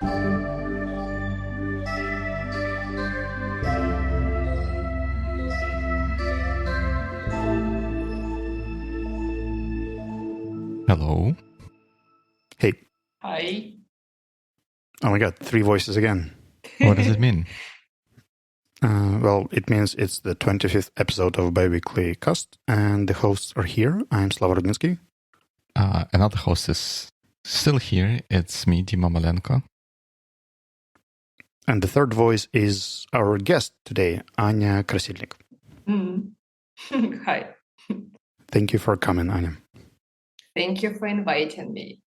Hello. Hey. Hi. Oh my God, 3 voices again. What does it mean? Well, it means it's the 25th episode of Biweeklycast, and the hosts are here. I'm Slava. Another host is still here. It's me, Dima. And the third voice is our guest today, Anna Krasilnik. Hi. Thank you for coming, Anya. Thank you for inviting me.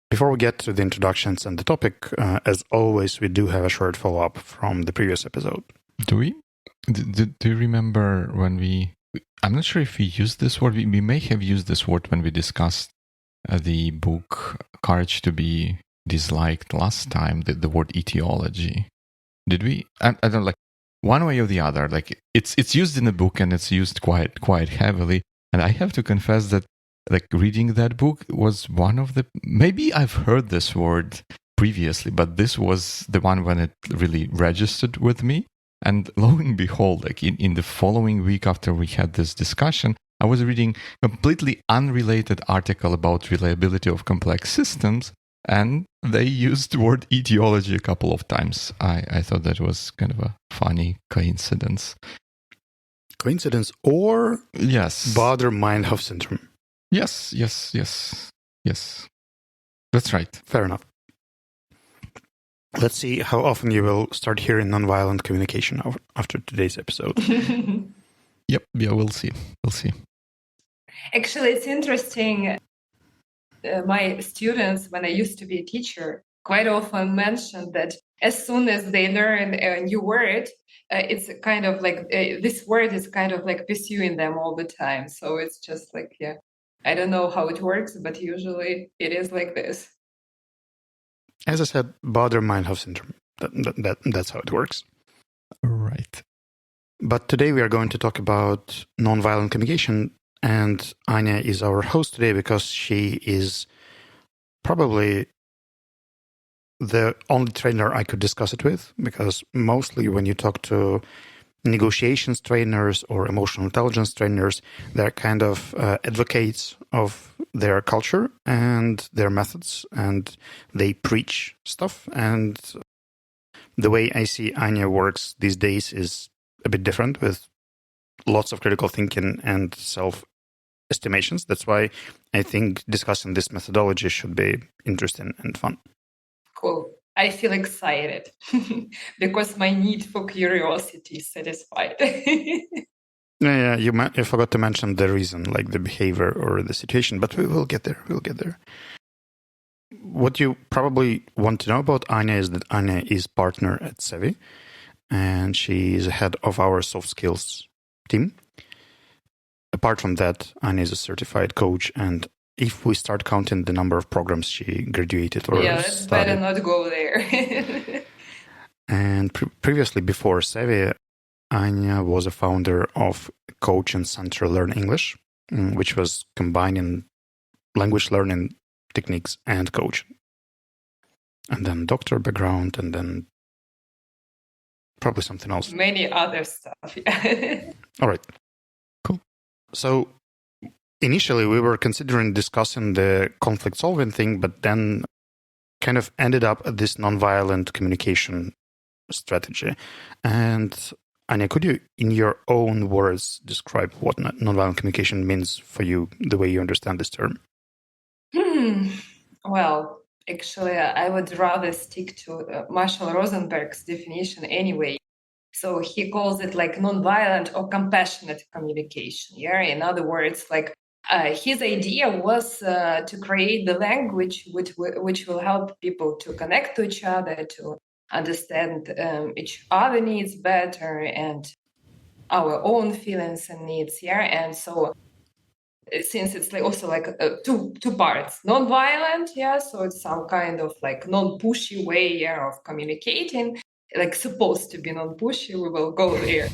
Before we get to the introductions and the topic, as always, we do have a short follow-up from the previous episode. Do we? Do you remember when I'm not sure if we used this word. We may have used this word when we discussed the book Courage to be Disliked last time, the word etiology. Did we? I don't like one way or the other. Like it's used in the book and it's used quite heavily. And I have to confess that like reading that book was one of the, maybe I've heard this word previously, but this was the one when it really registered with me. And lo and behold, like in the following week after we had this discussion, I was reading a completely unrelated article about reliability of complex systems, and they used the word etiology a couple of times. I thought that was kind of a funny coincidence. Coincidence or yes, Baader-Meinhof syndrome? Yes. That's right. Fair enough. Let's see how often you will start hearing nonviolent communication after today's episode. Yep. Yeah, we'll see. Actually, it's interesting. My students, when I used to be a teacher, quite often mentioned that as soon as they learn a new word, it's kind of like this word is kind of like pursuing them all the time. So it's just like, yeah, I don't know how it works, but usually it is like this. As I said, Baader-Meinhof syndrome. That's how it works. Right. But today we are going to talk about nonviolent communication, and Anya is our host today because she is probably the only trainer I could discuss it with, because mostly when you talk to negotiations trainers or emotional intelligence trainers, they're kind of advocates of their culture and their methods, and they preach stuff. And the way I see Anya works these days is a bit different, with lots of critical thinking and self-estimations. That's why I think discussing this methodology should be interesting and fun. Cool. I feel excited because my need for curiosity is satisfied. Yeah, you forgot to mention the reason, like the behavior or the situation, but we will get there. What you probably want to know about Anya is that Anya is partner at Sevi, and she is head of our soft skills team. Apart from that, Anya is a certified coach, and if we start counting the number of programs she graduated or let's studied, better not go there. And previously, before Sevi, Anya was a founder of Coach and Center Learn English, which was combining language learning techniques and coaching. And then doctor background, and then probably something else. Many other stuff. All right. Cool. So initially we were considering discussing the conflict solving thing, but then kind of ended up at this nonviolent communication strategy. And Anya, could you, in your own words, describe what nonviolent communication means for you, the way you understand this term? Well, actually, I would rather stick to Marshall Rosenberg's definition anyway. So he calls it like nonviolent or compassionate communication. Yeah, in other words, like his idea was to create the language which will help people to connect to each other, to understand each other needs better and our own feelings and needs. Yeah, and so since it's like also like two parts, non-violent, yeah, so it's some kind of like non-pushy way of communicating, like supposed to be non-pushy. We will go there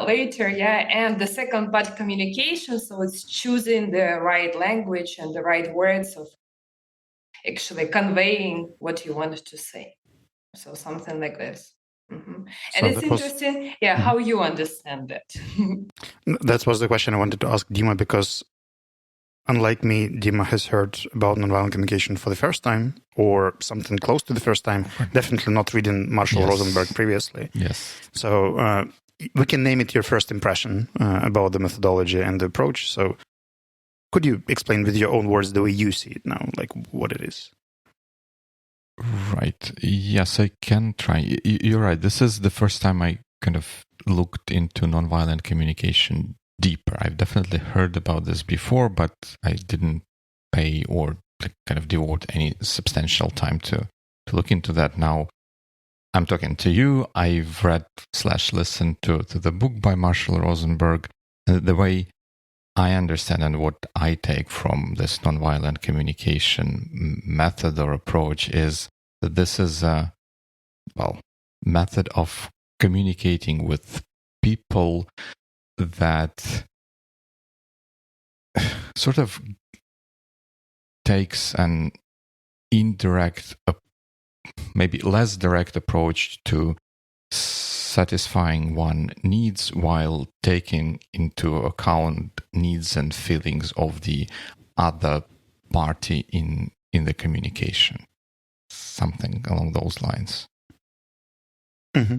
later, yeah. And the second part, communication, so it's choosing the right language and the right words of actually conveying what you wanted to say. So something like this. And it's interesting, how you understand it. That was the question I wanted to ask Dima, because unlike me, Dima has heard about nonviolent communication for the first time, or something close to the first time, definitely not reading Marshall Rosenberg previously. Yes. So we can name it your first impression about the methodology and the approach. So could you explain with your own words the way you see it now, like what it is? Right. Yes, I can try. You're right. This is the first time I kind of looked into nonviolent communication deeper. I've definitely heard about this before, but I didn't pay or kind of devote any substantial time to look into that. Now I'm talking to you. I've read/listened to the book by Marshall Rosenberg. The way I understand and what I take from this nonviolent communication method or approach is that this is a method of communicating with people that sort of takes an indirect, maybe less direct approach to satisfying one's needs while taking into account needs and feelings of the other party in the communication. Something along those lines. Mm-hmm.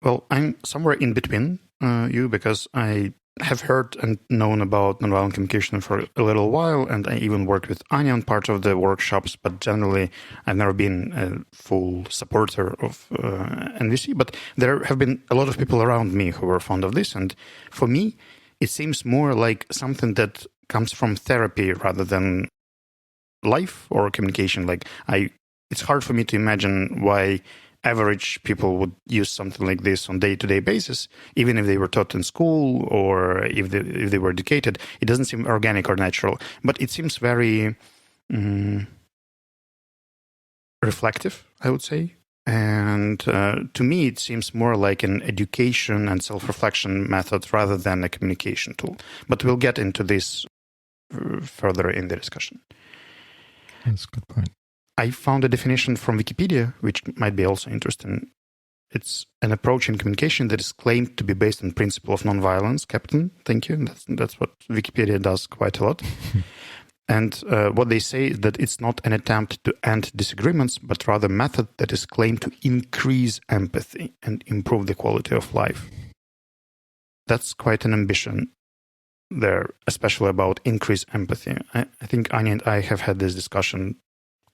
Well, I'm somewhere in between you, because I have heard and known about nonviolent communication for a little while, and I even worked with Anya on part of the workshops, but generally I've never been a full supporter of NVC, but there have been a lot of people around me who were fond of this, and for me, it seems more like something that comes from therapy rather than life or communication. It's hard for me to imagine why average people would use something like this on day-to-day basis, even if they were taught in school or if they were educated. It doesn't seem organic or natural, but it seems very reflective, I would say. And to me, it seems more like an education and self-reflection method rather than a communication tool. But we'll get into this further in the discussion. That's a good point. I found a definition from Wikipedia, which might be also interesting. It's an approach in communication that is claimed to be based on principle of nonviolence. Captain, thank you. That's what Wikipedia does quite a lot. And what they say is that it's not an attempt to end disagreements, but rather a method that is claimed to increase empathy and improve the quality of life. That's quite an ambition there, especially about increased empathy. I think Anya and I have had this discussion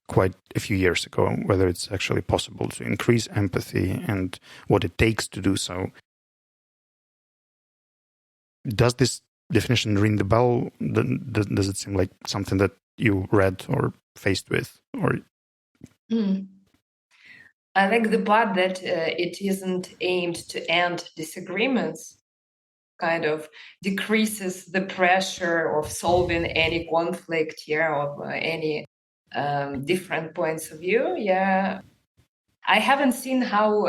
quite a few years ago, whether it's actually possible to increase empathy and what it takes to do so. Does this definition ring the bell? Does it seem like something that you read or faced with? Or I like the part that it isn't aimed to end disagreements, kind of decreases the pressure of solving any conflict here, of any different points of view. I haven't seen how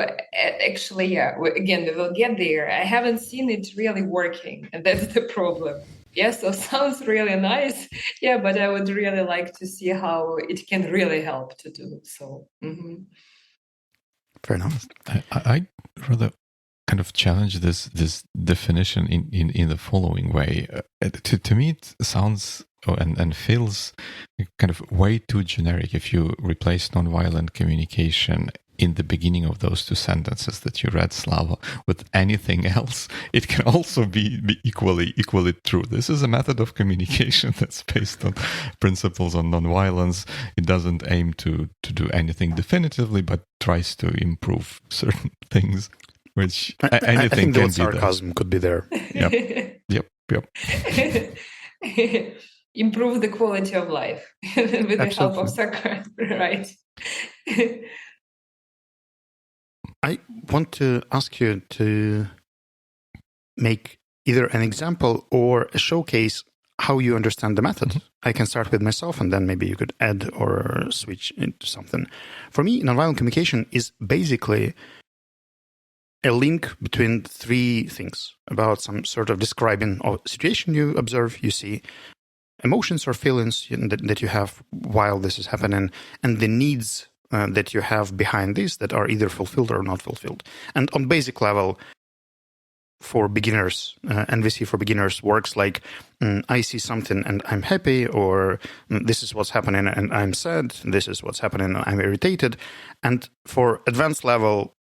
actually, again, we will get there. I haven't seen it really working, and that's the problem. So sounds really nice. But I would really like to see how it can really help to do so. Fair enough. I rather kind of challenge this definition in the following way. To me, it sounds and feels kind of way too generic. If you replace nonviolent communication in the beginning of those two sentences that you read, Slava, with anything else, it can also be equally true. This is a method of communication that's based on principles on nonviolence. It doesn't aim to do anything definitively, but tries to improve certain things, which anything I think can the sarcasm could be there. Yep. Improve the quality of life with the help of sarcasm, right? I want to ask you to make either an example or a showcase how you understand the method. Mm-hmm. I can start with myself, and then maybe you could add or switch into something. For me, nonviolent communication is basically a link between three things about some sort of describing a situation you observe, you see, emotions or feelings that you have while this is happening, and the needs that you have behind this that are either fulfilled or not fulfilled. And on basic level, for beginners, NVC for beginners works like I see something and I'm happy, or this is what's happening and I'm sad, this is what's happening and I'm irritated. And for advanced level,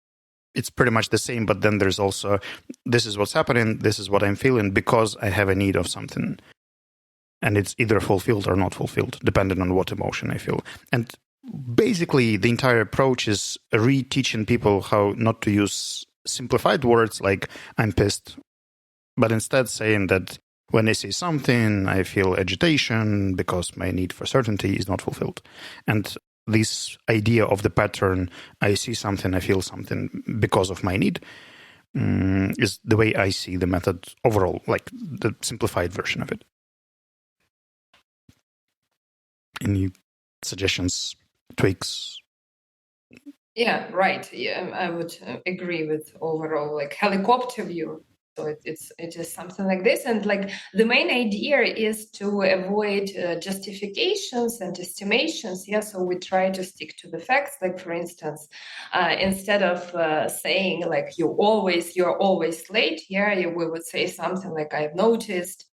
it's pretty much the same, but then there's also this is what's happening, this is what I'm feeling because I have a need of something. And it's either fulfilled or not fulfilled, depending on what emotion I feel. And basically, the entire approach is reteaching people how not to use simplified words like I'm pissed, but instead saying that when I see something, I feel agitation because my need for certainty is not fulfilled. And this idea of the pattern, I see something, I feel something because of my need, is the way I see the method overall, like the simplified version of it. Any suggestions, tweaks? Yeah, right. Yeah, I would agree with overall like helicopter view. So it is something like this, and like the main idea is to avoid justifications and estimations. Yeah, so we try to stick to the facts. Like for instance, instead of saying like you're always late. Yeah, we would say something like I've noticed.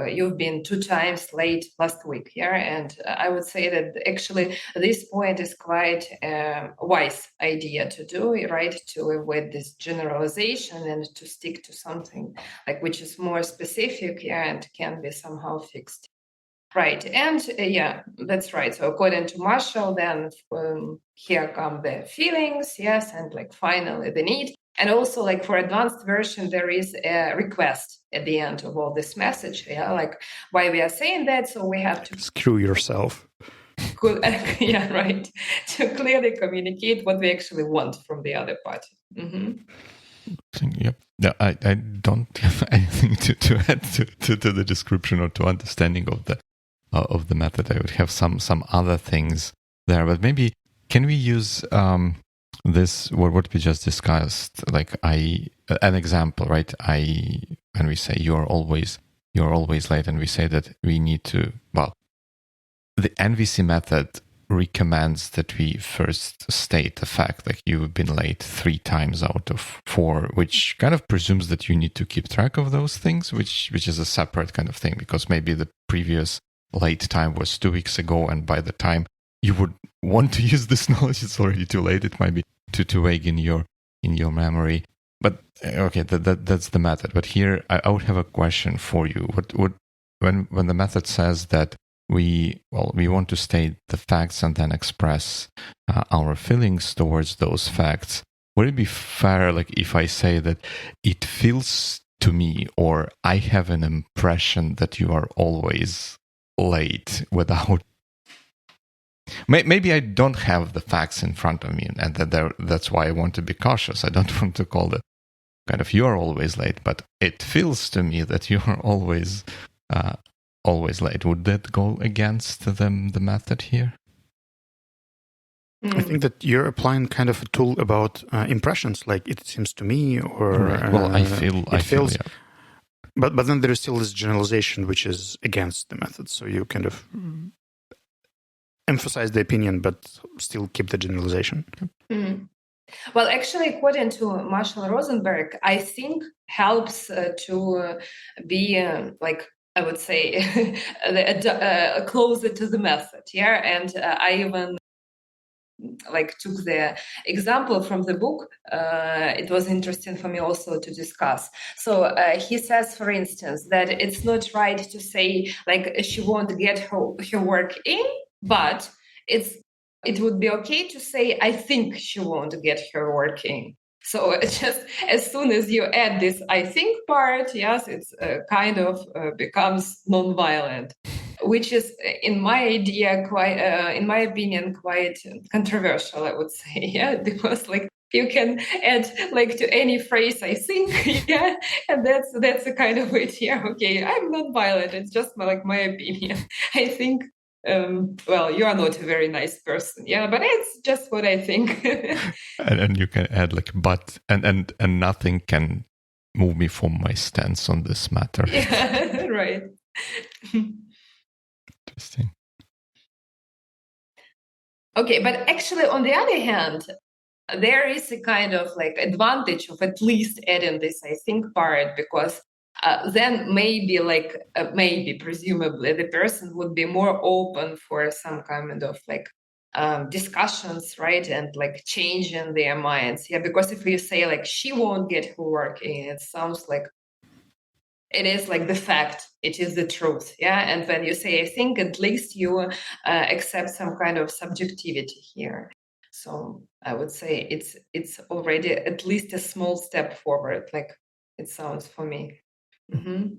You've been 2 times late last week, yeah, and I would say that actually this point is quite a wise idea to do, right? To avoid this generalization and to stick to something like which is more specific, yeah, and can be somehow fixed. Right, and yeah, that's right. So according to Marshall, then here come the feelings, yes, and like finally the need. And also like for advanced version, there is a request at the end of all this message, yeah, like why we are saying that. So we have to screw yourself. Yeah, right. To clearly communicate what we actually want from the other party. Yep. Yeah, I don't have anything to add to the description or to understanding of the method. I would have some other things there, but maybe can we use this what we just discussed, like an example, right? When we say you're always late, and we say that we need to, well, the NVC method recommends that we first state the fact like you've been late 3 times out of 4, which kind of presumes that you need to keep track of those things, which is a separate kind of thing, because maybe the previous late time was 2 weeks ago, and by the time you would want to use this knowledge, it's already too late. It might be too vague in your memory. But okay, that's the method. But here I would have a question for you. What when the method says that we want to state the facts and then express our feelings towards those facts, would it be fair, like if I say that it feels to me, or I have an impression that you are always late, without maybe I don't have the facts in front of me, and that's why I want to be cautious. I don't want to call it kind of you're always late, but it feels to me that you are always late. Would that go against the method here? I think that you're applying kind of a tool about impressions, like it seems to me, or right. Well, I feel. Yeah. But then there is still this generalization which is against the method. So you kind of emphasize the opinion, but still keep the generalization. Mm. Well, actually, according to Marshall Rosenberg, I think helps to be like, I would say, closer to the method. Yeah, and I even like took the example from the book. It was interesting for me also to discuss. So he says, for instance, that it's not right to say like she won't get her work in, but it would be okay to say I think she won't get her work in. So just as soon as you add this I think part, yes, it's kind of becomes nonviolent, which is, in my idea, quite, in my opinion, quite controversial, I would say. Yeah, because like you can add like to any phrase I think, yeah, and that's a kind of it. Yeah, okay, I'm not violent. It's just my opinion. I think. Well, you are not a very nice person, yeah, but it's just what I think. and you can add like but and nothing can move me from my stance on this matter. Yeah, right. Interesting. Okay, but actually, on the other hand, there is a kind of like advantage of at least adding this I think part, because then maybe presumably the person would be more open for some kind of like discussions, right? And like changing their minds. Yeah, because if you say like she won't get her work in, it sounds like it is like the fact, it is the truth. Yeah. And when you say I think, at least you accept some kind of subjectivity here. So I would say it's already at least a small step forward, like it sounds for me. Mm-hmm.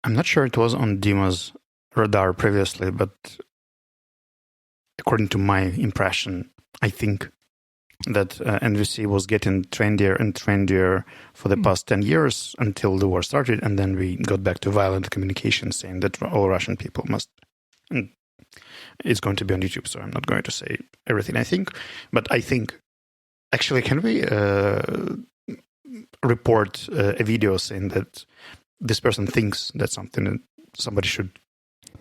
I'm not sure it was on Dima's radar previously, but according to my impression, I think that NVC was getting trendier and trendier for the past 10 years until the war started, and then we got back to violent communication, saying that all Russian people must... And it's going to be on YouTube, so I'm not going to say everything I think, but I think... Actually, can we report a video saying that this person thinks that somebody should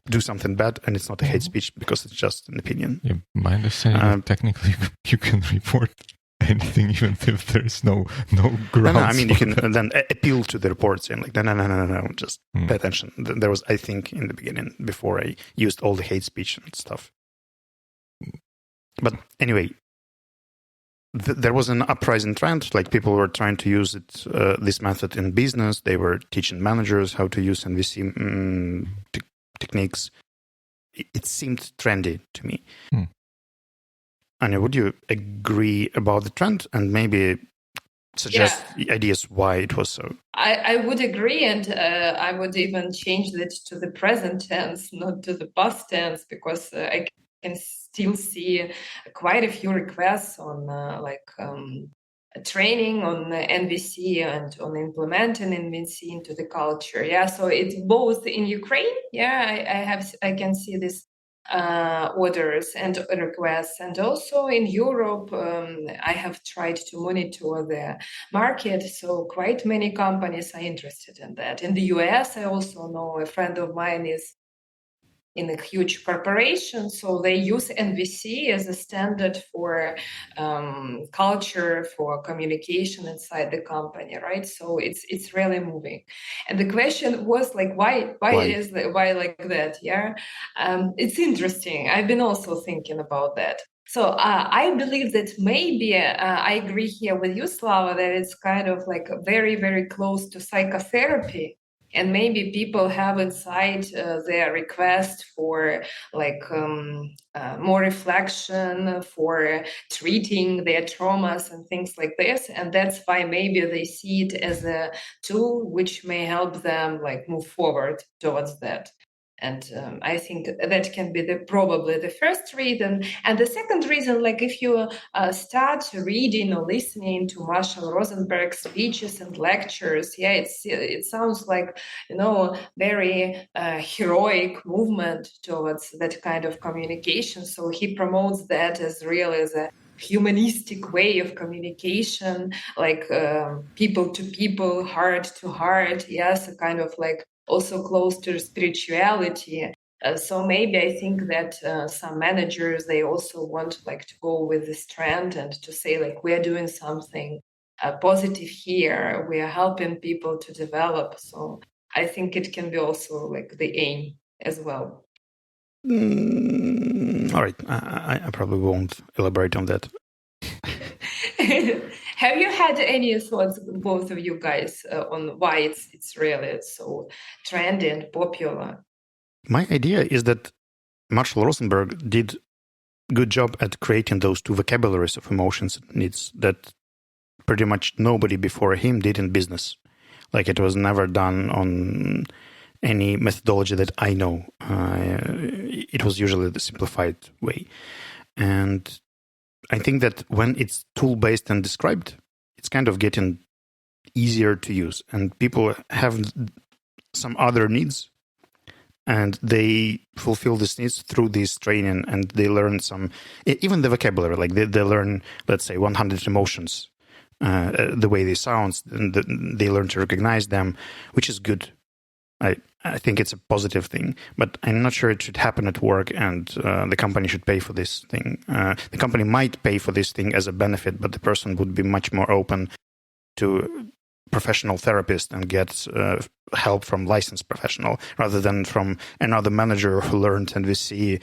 do something bad, and it's not a hate speech because it's just an opinion? Yeah, my understanding, technically, you can report anything, even if there is no grounds. No, I mean, you can then appeal to the report saying like, no, just pay attention. There was, I think, in the beginning, before I used all the hate speech and stuff. But anyway, there was an uprising trend. Like, people were trying to use it, this method in business. They were teaching managers how to use NVC techniques. It seemed trendy to me. Anya, would you agree about the trend and maybe suggest ideas why it was so? I would agree, and I would even change it to the present tense, not to the past tense, because I can still see quite a few requests on training on NVC and on implementing NVC into the culture. Yeah, so it's both in Ukraine. Yeah, I can see this orders and requests, and also in Europe. I have tried to monitor the market, so quite many companies are interested in that. In the US, I also know a friend of mine is in a huge corporation, so they use NVC as a standard for culture, for communication inside the company, right? So it's really moving. And the question was like, why like that? Yeah, it's interesting. I've been also thinking about that. So I believe that maybe I agree here with you, Slava, that it's kind of like very, very close to psychotherapy. And maybe people have inside their request for like more reflection, for treating their traumas and things like this. And that's why maybe they see it as a tool which may help them like move forward towards that. And I think that can be probably the first reason. And the second reason, like if you start reading or listening to Marshall Rosenberg's speeches and lectures, it sounds like, very heroic movement towards that kind of communication. So he promotes that as really as a humanistic way of communication, like people to people, heart to heart. Yes, a kind of like also close to spirituality. So maybe I think that some managers, they also want like to go with this trend and to say like, we're doing something positive here. We are helping people to develop. So I think it can be also like the aim as well. All right. I probably won't elaborate on that. Have you had any thoughts, both of you guys, on why it's really so trendy and popular? My idea is that Marshall Rosenberg did a good job at creating those two vocabularies of emotions and needs that pretty much nobody before him did in business. Like, it was never done on any methodology that I know. It was usually the simplified way. And I think that when it's tool-based and described, it's kind of getting easier to use. And people have some other needs, and they fulfill these needs through this training, and they learn some, even the vocabulary, like they learn, let's say, 100 emotions, the way they sound, and they learn to recognize them, which is good. I think it's a positive thing, but I'm not sure it should happen at work and the company should pay for this thing. The company might pay for this thing as a benefit, but the person would be much more open to professional therapist and get help from licensed professional rather than from another manager who learned NVC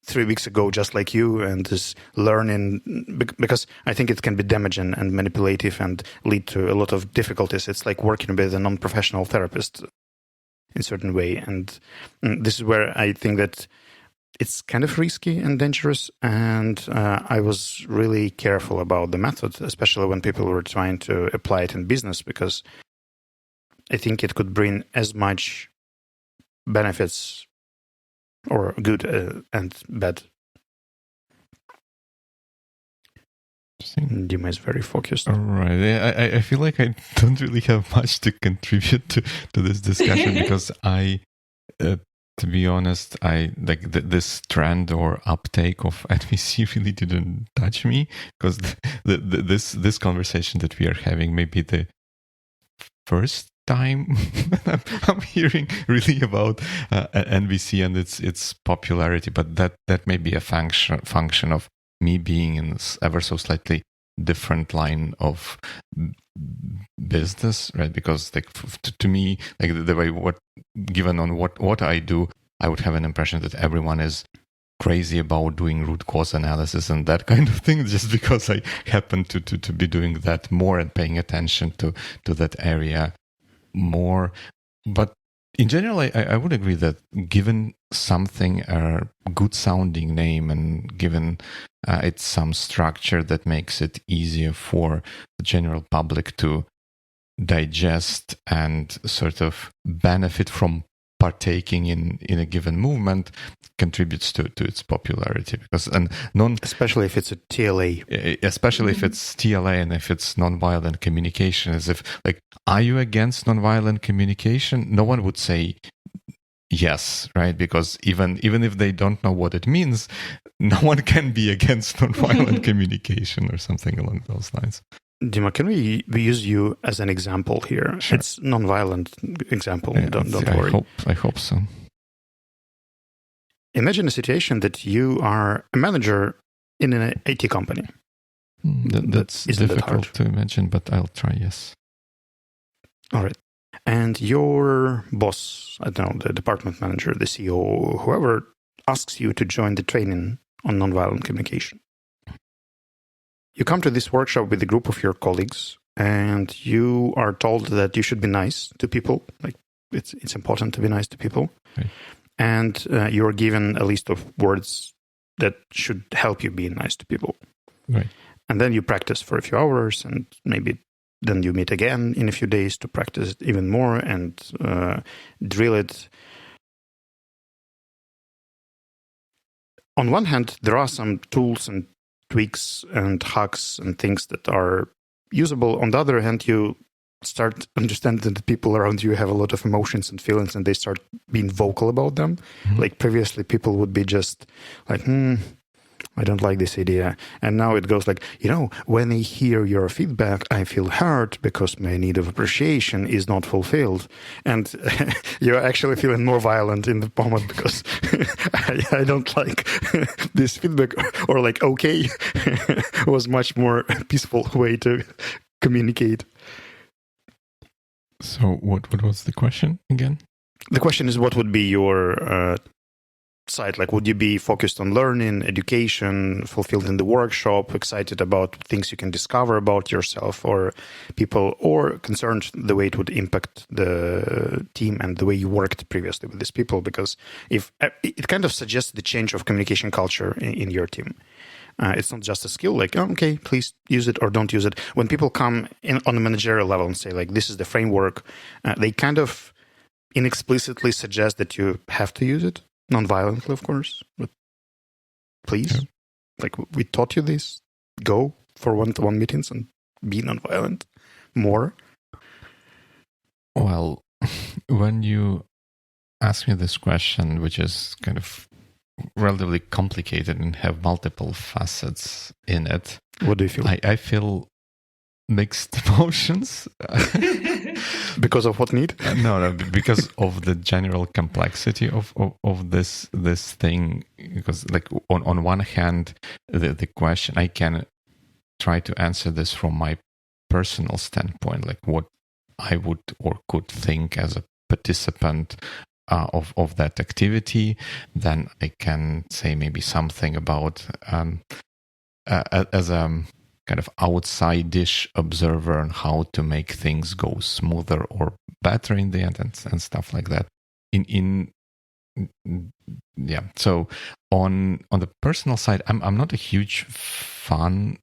3 weeks ago, just like you, and is learning, because I think it can be damaging and manipulative and lead to a lot of difficulties. It's like working with a non-professional therapist in a certain way. And this is where I think that it's kind of risky and dangerous. And I was really careful about the method, especially when people were trying to apply it in business, because I think it could bring as much benefits or good and bad. Dima is very focused. All right. I feel like I don't really have much to contribute to this discussion because to be honest, I like this trend or uptake of NVC really didn't touch me, because this conversation that we are having may be the first time I'm hearing really about NVC and its popularity, but that may be a function of me being in this ever so slightly different line of business, right? Because like to me, like the way given on what I do, I would have an impression that everyone is crazy about doing root cause analysis and that kind of thing, just because I happen to be doing that more and paying attention to that area more. But in general, I would agree that given something a good sounding name and given it's some structure that makes it easier for the general public to digest and sort of benefit from partaking in a given movement, contributes to its popularity. Because especially if it's a TLA, especially if it's TLA and if it's nonviolent communication, as if like, are you against nonviolent communication? No one would say yes, right? Because even if they don't know what it means, no one can be against nonviolent communication or something along those lines. Dima, can we use you as an example here? Sure. It's non-violent example. Yeah, don't worry. I hope so. Imagine a situation that you are a manager in an IT company. That's difficult to imagine, but I'll try, yes. All right. And your boss, I don't know, the department manager, the CEO, whoever, asks you to join the training on nonviolent communication. You come to this workshop with a group of your colleagues, and you are told that you should be nice to people. Like it's important to be nice to people. Right. And you're given a list of words that should help you be nice to people. Right. And then you practice for a few hours, and maybe then you meet again in a few days to practice it even more and drill it. On one hand, there are some tools and tweaks and hacks and things that are usable. On the other hand, you start understanding that people around you have a lot of emotions and feelings, and they start being vocal about them. Mm-hmm. Like previously, people would be just like, I don't like this idea. And now it goes like, when I hear your feedback, I feel hurt because my need of appreciation is not fulfilled. And you're actually feeling more violent in the moment because I don't like this feedback, or like, okay, was much more peaceful way to communicate. So what was the question again? The question is, what would be your side? Like, would you be focused on learning, education, fulfilled in the workshop, excited about things you can discover about yourself or people, or concerned the way it would impact the team and the way you worked previously with these people? Because if it kind of suggests the change of communication culture in your team. It's not just a skill, like, okay, please use it or don't use it. When people come in on a managerial level and say, like, this is the framework, they kind of inexplicitly suggest that you have to use it. Non-violently, of course, but please, like, we taught you this. Go for one-to-one meetings and be non-violent more. Well, when you ask me this question, which is kind of relatively complicated and have multiple facets in it, what do you feel? I feel mixed emotions. Because of what need? No, because of the general complexity of this thing. Because like on one hand, the question, I can try to answer this from my personal standpoint, like what I would or could think as a participant of that activity. Then I can say maybe something about as a kind of outside-ish observer on how to make things go smoother or better in the end, and stuff like that. So on the personal side, I'm not a huge fan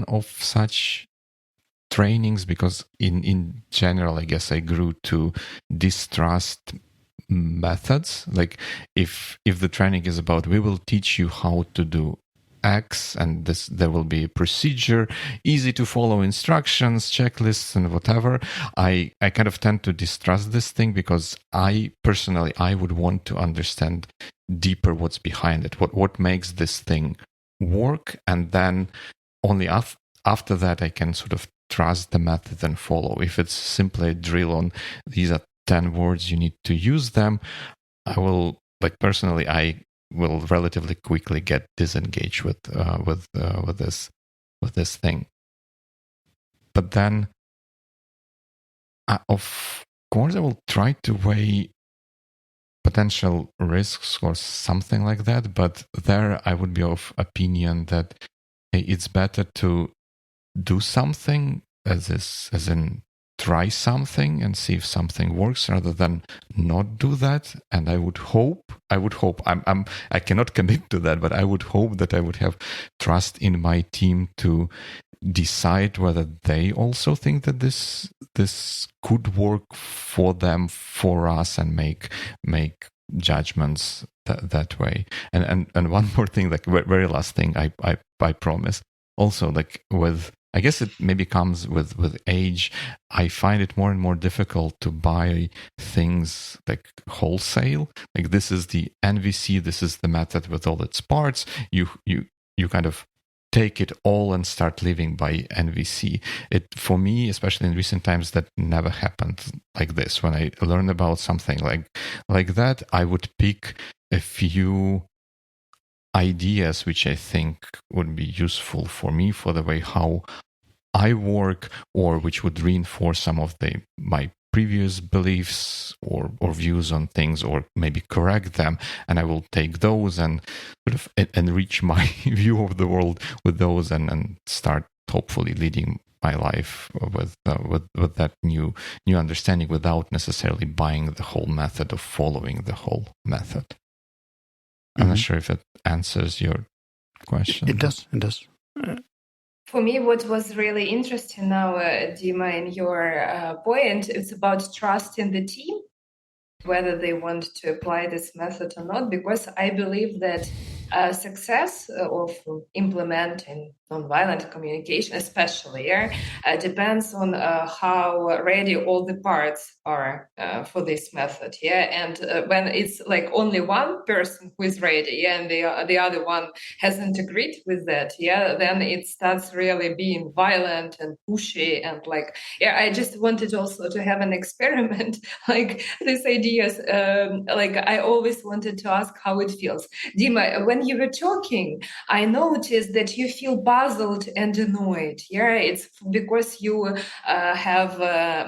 of such trainings, because in general, I guess I grew to distrust methods. Like if the training is about, we will teach you how to do X, and there will be a procedure, easy to follow instructions, checklists, and whatever, I kind of tend to distrust this thing, because I personally would want to understand deeper what's behind it, what makes this thing work, and then only after that I can sort of trust the method and follow. If it's simply a drill on these are 10 words, you need to use them, I will, like personally, I will relatively quickly get disengaged with this thing. But then, of course, I will try to weigh potential risks or something like that. But there, I would be of opinion that it's better to do something as in try something and see if something works, rather than not do that. And I would hope I cannot commit to that, but I would hope that I would have trust in my team to decide whether they also think that this could work for them, for us, and make judgments that way. And one more thing, like very last thing, I promise. Also, like with, I guess it maybe comes with age, I find it more and more difficult to buy things like wholesale. Like this is the NVC, this is the method with all its parts. You kind of take it all and start living by NVC. It, for me, especially in recent times, that never happened like this. When I learned about something like that, I would pick a few ideas which I think would be useful for me, for the way how I work, or which would reinforce some of my previous beliefs or views on things, or maybe correct them, and I will take those and sort of enrich my view of the world with those, and start hopefully leading my life with that new understanding, without necessarily buying the whole method or following the whole method. I'm not sure if it answers your question. It does. For me, what was really interesting now, Dima, in your point, it's about trust in the team, whether they want to apply this method or not, because I believe that success of implementing nonviolent communication, especially, depends on how ready all the parts are for this method. And when it's like only one person who is ready, and the other one hasn't agreed with that, then it starts really being violent and pushy, and like, I just wanted also to have an experiment like these ideas. Like I always wanted to ask how it feels. Dima, when you were talking, I noticed that you feel puzzled and annoyed. It's because you have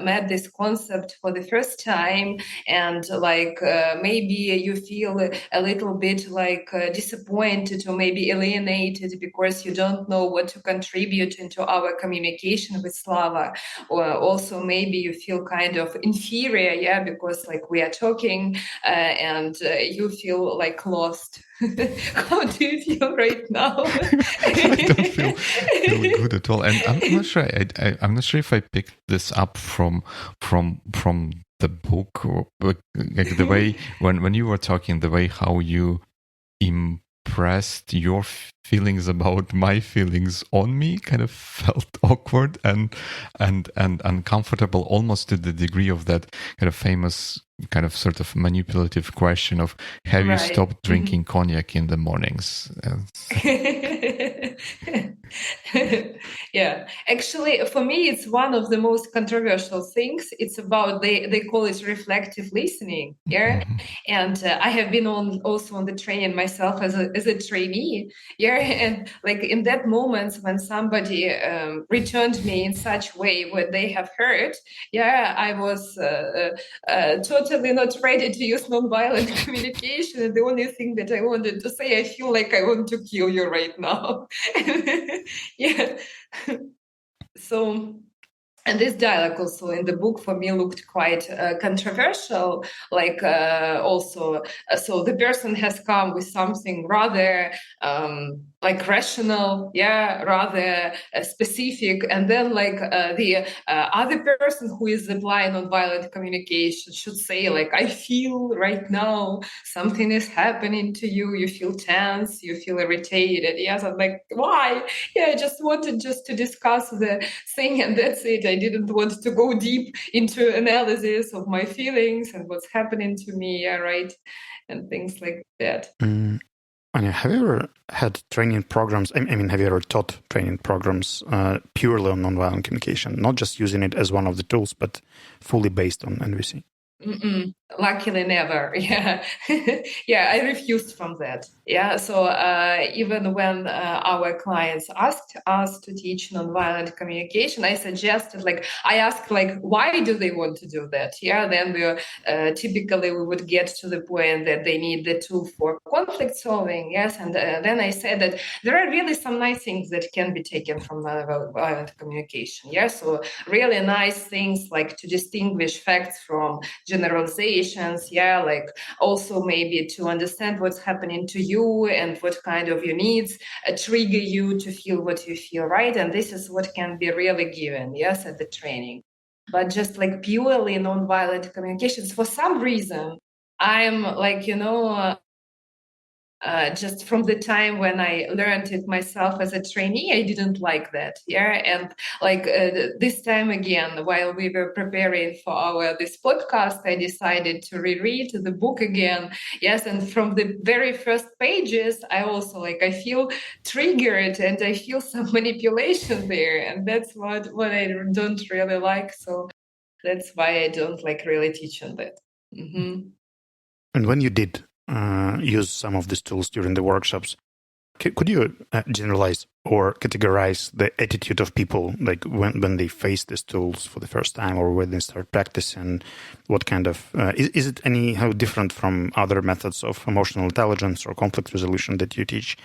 met this concept for the first time, and like maybe you feel a little bit like disappointed or maybe alienated because you don't know what to contribute into our communication with Slava, or also maybe you feel kind of inferior, because like we are talking and you feel like lost. How do you feel right now? I don't feel good at all, and I'm not sure. I'm not sure if I picked this up from the book, or like the way when you were talking, the way how you impressed your feelings about my feelings on me kind of felt awkward and uncomfortable, almost to the degree of that kind of famous kind of sort of manipulative question of, have you stopped drinking cognac in the mornings? Yeah, actually, for me, it's one of the most controversial things. It's about, they call it reflective listening. Yeah, and I have been also on the training myself as a trainee. Yeah, and like in that moment when somebody returned me in such way what they have heard, yeah, I was totally not ready to use nonviolent communication. And the only thing that I wanted to say, I feel like I want to kill you right now. Yeah. So, and this dialogue also in the book for me looked quite controversial. Like also, so the person has come with something rather like rational, yeah, rather specific, and then like the other person who is applying nonviolent communication should say like, I feel right now something is happening to you. You feel tense, you feel irritated. Yes, I'm like, why? Yeah, I just wanted just to discuss the thing, and that's it. I didn't want to go deep into analysis of my feelings and what's happening to me, yeah, right, and things like that. Anya, have you ever had training programs? I mean, have you ever taught training programs purely on nonviolent communication, not just using it as one of the tools, but fully based on NVC? Luckily, never. Yeah, yeah. I refused from that. Yeah. So even when our clients asked us to teach nonviolent communication, I suggested, like, I asked, like, why do they want to do that? Yeah. Then typically we would get to the point that they need the tool for conflict solving. Yes, and then I said that there are really some nice things that can be taken from nonviolent communication. Yeah. So really nice things like to distinguish facts from generalizations, yeah, like also maybe to understand what's happening to you and what kind of your needs trigger you to feel what you feel, right? And this is what can be really given, yes, at the training. But just like purely nonviolent communications, for some reason, I'm like, just from the time when I learned it myself as a trainee, I didn't like that. Yeah. And like this time again, while we were preparing for this podcast, I decided to reread the book again. Yes. And from the very first pages, I also I feel triggered and I feel some manipulation there. And that's what I don't really like. So that's why I don't really teach on that. Mm-hmm. And when you did use some of these tools during the workshops, could you generalize or categorize the attitude of people, like when they face these tools for the first time or when they start practicing? What kind of is it anyhow different from other methods of emotional intelligence or conflict resolution that you teach,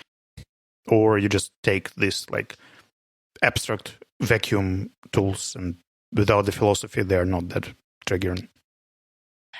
or you just take this abstract vacuum tools and without the philosophy they are not that triggering?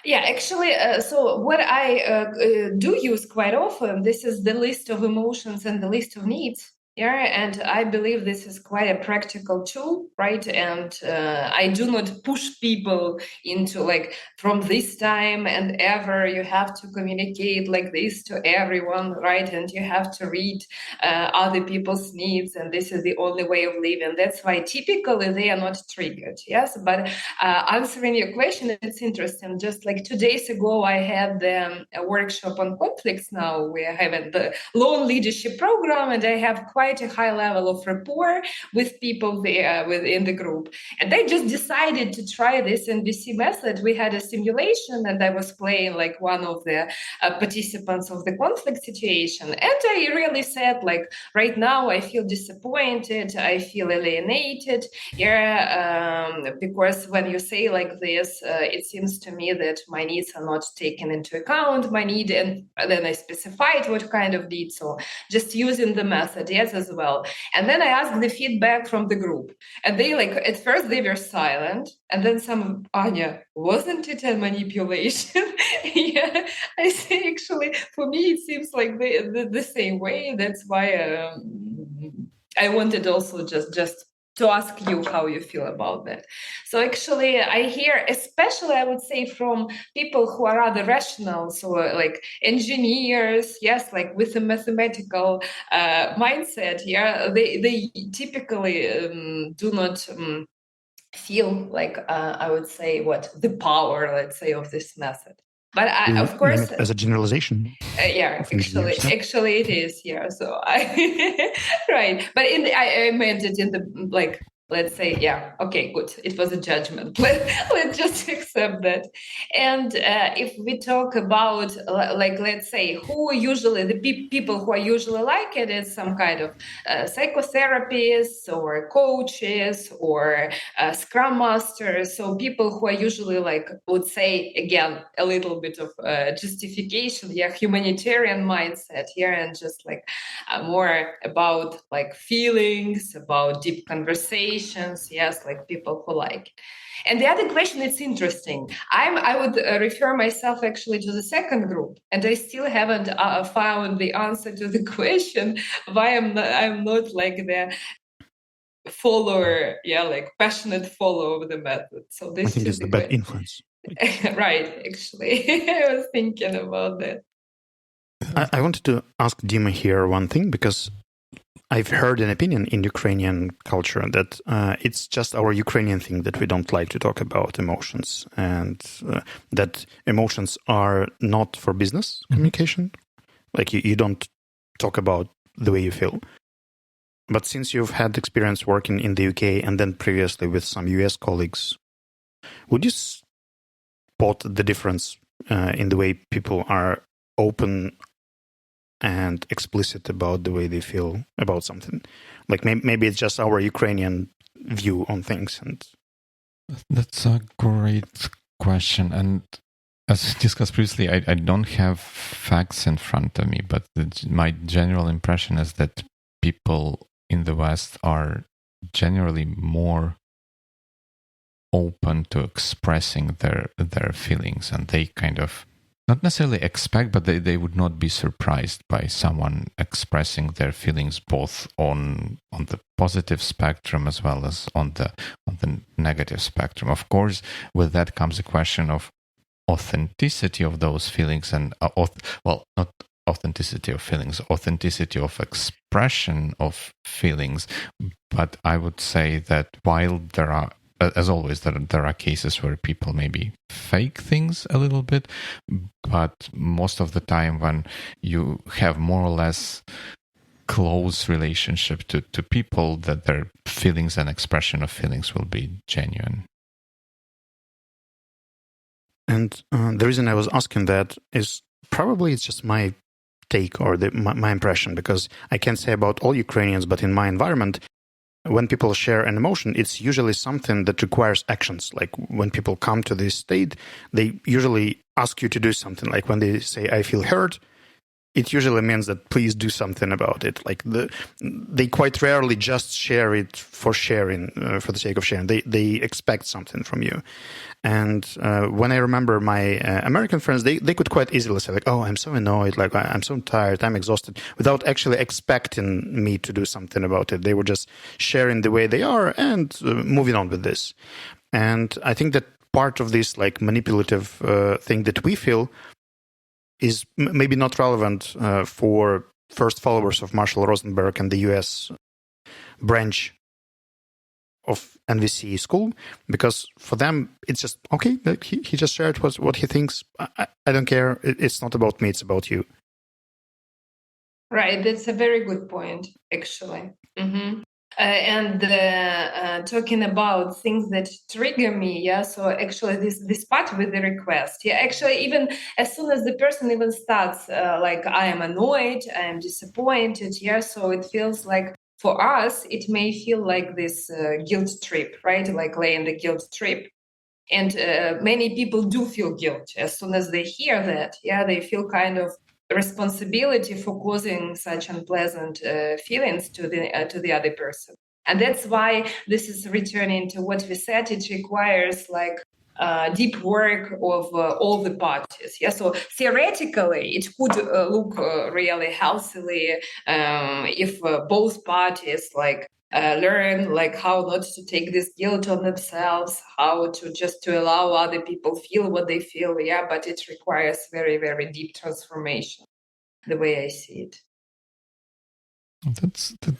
Yeah, actually, so what I do use quite often, this is the list of emotions and the list of needs. Yeah, and I believe this is quite a practical tool, right? And I do not push people into from this time and ever you have to communicate like this to everyone, right? And you have to read other people's needs, and this is the only way of living. That's why typically they are not triggered. Yes, but answering your question, it's interesting. Just like 2 days ago, I had a workshop on conflicts. Now we are having the loan leadership program, and I have quite a high level of rapport with people there within the group. And I just decided to try this NVC method. We had a simulation, and I was playing one of the participants of the conflict situation. And I really said, right now I feel disappointed, I feel alienated. Yeah, because when you say like this, it seems to me that my needs are not taken into account, my need, and then I specified what kind of need. So just using the method, yes, as well. And then I asked the feedback from the group. And they at first they were silent. And then some, Anya, wasn't it a manipulation? Yeah, I say actually, for me, it seems like the same way. That's why I wanted also just to ask you how you feel about that. So actually, I hear, especially I would say from people who are rather rational, so like engineers, yes, like with a mathematical mindset, yeah, they typically do not feel like I would say the power, let's say, of this method. But You of name course, it as a generalization yeah, of engineers. actually it is. Yeah, so I right, but I meant it in the like. Let's say, yeah, okay, good. It was a judgment. Let's just accept that. And if we talk about, like, let's say, who usually the people who are usually like it is some kind of psychotherapists or coaches or scrum masters. So people who are usually like, would say again a little bit of justification, yeah, humanitarian mindset here, and just like more about like feelings, about deep conversations, yes, like people who like it. And the other question, it's interesting. I would refer myself actually to the second group, and I still haven't found the answer to the question why I'm not like the follower, yeah, like passionate follower of the method. So I this think is it's the the bad question. influence. Right, actually, I was thinking about that. I wanted to ask Dima here one thing, because I've heard an opinion in Ukrainian culture that it's just our Ukrainian thing that we don't like to talk about emotions, and that emotions are not for business communication. Like you don't talk about the way you feel. But since you've had experience working in the UK and then previously with some US colleagues, would you spot the difference in the way people are open and explicit about the way they feel about something? Like maybe it's just our Ukrainian view on things. And That's a great question. And as discussed previously, I don't have facts in front of me, but my general impression is that people in the West are generally more open to expressing their feelings, and they kind of not necessarily expect, but they would not be surprised by someone expressing their feelings both on the positive spectrum as well as on the negative spectrum. Of course, with that comes a question of authenticity of those feelings, and well, not authenticity of feelings, authenticity of expression of feelings. But I would say that while there are, as always, there are cases where people maybe fake things a little bit, but most of the time when you have more or less close relationship to people, that their feelings and expression of feelings will be genuine. And the reason I was asking that is probably it's just my take or my impression, because I can't say about all Ukrainians, but in my environment, when people share an emotion, it's usually something that requires actions. Like when people come to this state, they usually ask you to do something. Like when they say, I feel hurt, it usually means that please do something about it. Like they quite rarely just share it for sharing, for the sake of sharing. They expect something from you. And when I remember my American friends, they could quite easily say like, oh, I'm so annoyed, like I'm so tired, I'm exhausted, without actually expecting me to do something about it. They were just sharing the way they are and moving on with this. And I think that part of this like manipulative thing that we feel is maybe not relevant for first followers of Marshall Rosenberg and the US branch of NVC school, because for them it's just okay, he just shared what he thinks. I don't care, it's not about me, it's about you. Right, that's a very good point, actually. Mm-hmm. And talking about things that trigger me, yeah. So actually, this part with the request, yeah. Actually, even as soon as the person even starts, like I am annoyed, I am disappointed, yeah. So it feels like for us, it may feel like this guilt trip, right? Like laying the guilt trip. And many people do feel guilt as soon as they hear that. Yeah, they feel kind of responsibility for causing such unpleasant feelings to the other person. And that's why this is returning to what we said. It requires like deep work of all the parties. Yeah, so theoretically, it could look really healthily if both parties like learn like how not to take this guilt on themselves, how to allow other people feel what they feel. Yeah, but it requires very, very deep transformation, the way I see it.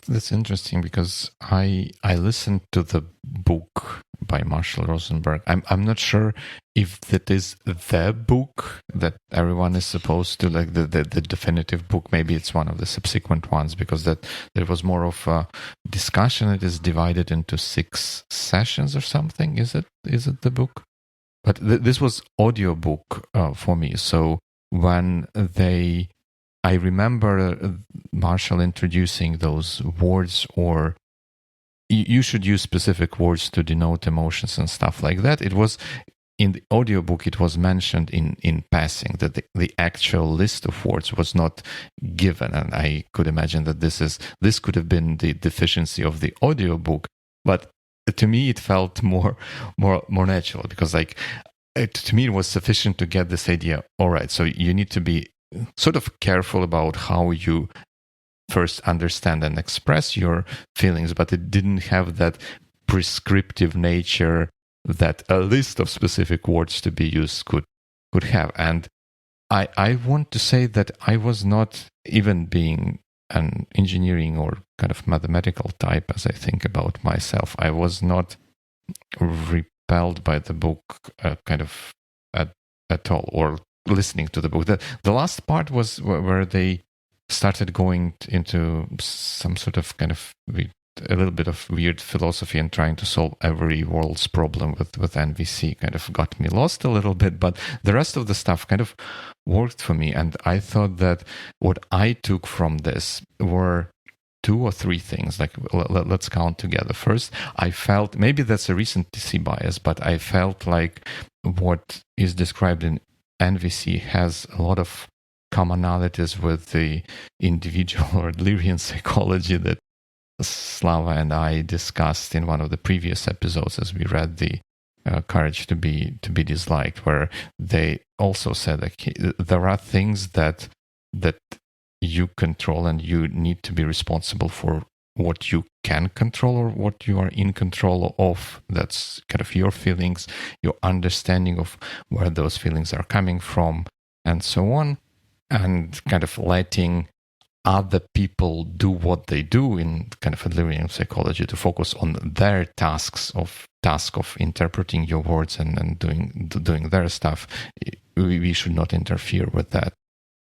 That's interesting, because I listened to the book by Marshall Rosenberg. I'm not sure if that is the book that everyone is supposed to, like the definitive book. Maybe it's one of the subsequent ones, because that there was more of a discussion. It is divided into 6 sessions or something. Is it the book? But this was audiobook for me. So when I remember Marshall introducing those words, or you should use specific words to denote emotions and stuff like that. It was in the audiobook, it was mentioned in passing, that the actual list of words was not given. And I could imagine that this could have been the deficiency of the audiobook. But to me, it felt more natural, because to me, it was sufficient to get this idea. All right, so you need to be sort of careful about how you first understand and express your feelings, but it didn't have that prescriptive nature that a list of specific words to be used could have. And I want to say that I was not, even being an engineering or kind of mathematical type, as I think about myself, I was not repelled by the book kind of at all, or listening to the book. The last part was where they started going into some sort of kind of a little bit of weird philosophy and trying to solve every world's problem with NVC. Kind of got me lost a little bit, but the rest of the stuff kind of worked for me. And I thought that what I took from this were 2 or 3 things. Like, let's count together. First, I felt, maybe that's a recency bias, but I felt like what is described in NVC has a lot of commonalities with the individual or Adlerian psychology that Slava and I discussed in one of the previous episodes as we read the Courage to be Disliked, where they also said that there are things that you control, and you need to be responsible for what you can control or what you are in control of. That's kind of your feelings, your understanding of where those feelings are coming from, and so on. And kind of letting other people do what they do in kind of Adlerian psychology, to focus on their task of interpreting your words and doing their stuff. We should not interfere with that.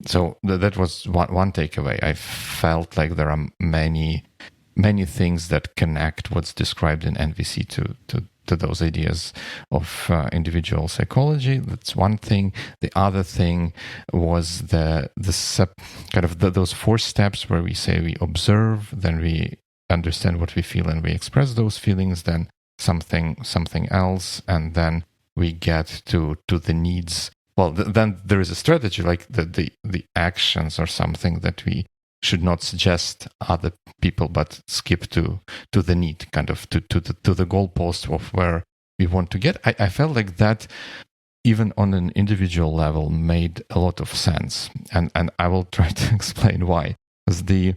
So that was one takeaway. I felt like there are many things that connect what's described in NVC to those ideas of individual psychology. That's one thing. The other thing was those 4 steps where we say we observe, then we understand what we feel and we express those feelings, then something else, and then we get to the needs. Well, then there is a strategy, like the actions or something that we should not suggest other people, but skip to the need, kind of to the goalpost of where we want to get. I felt like that, even on an individual level, made a lot of sense, and I will try to explain why. Because the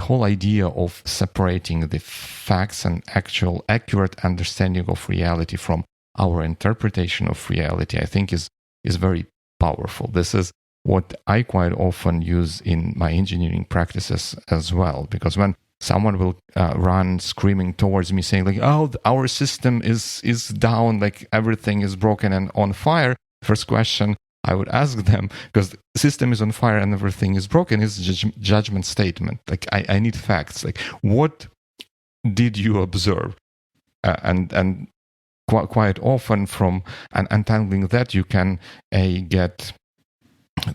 whole idea of separating the facts and actual accurate understanding of reality from our interpretation of reality, I think is very powerful. This is what I quite often use in my engineering practices as well, because when someone will run screaming towards me saying like, oh, our system is down, like everything is broken and on fire, first question I would ask them, because the system is on fire and everything is broken, is judgment statement. Like I need facts. Like, what did you observe? And quite often from untangling that, you can get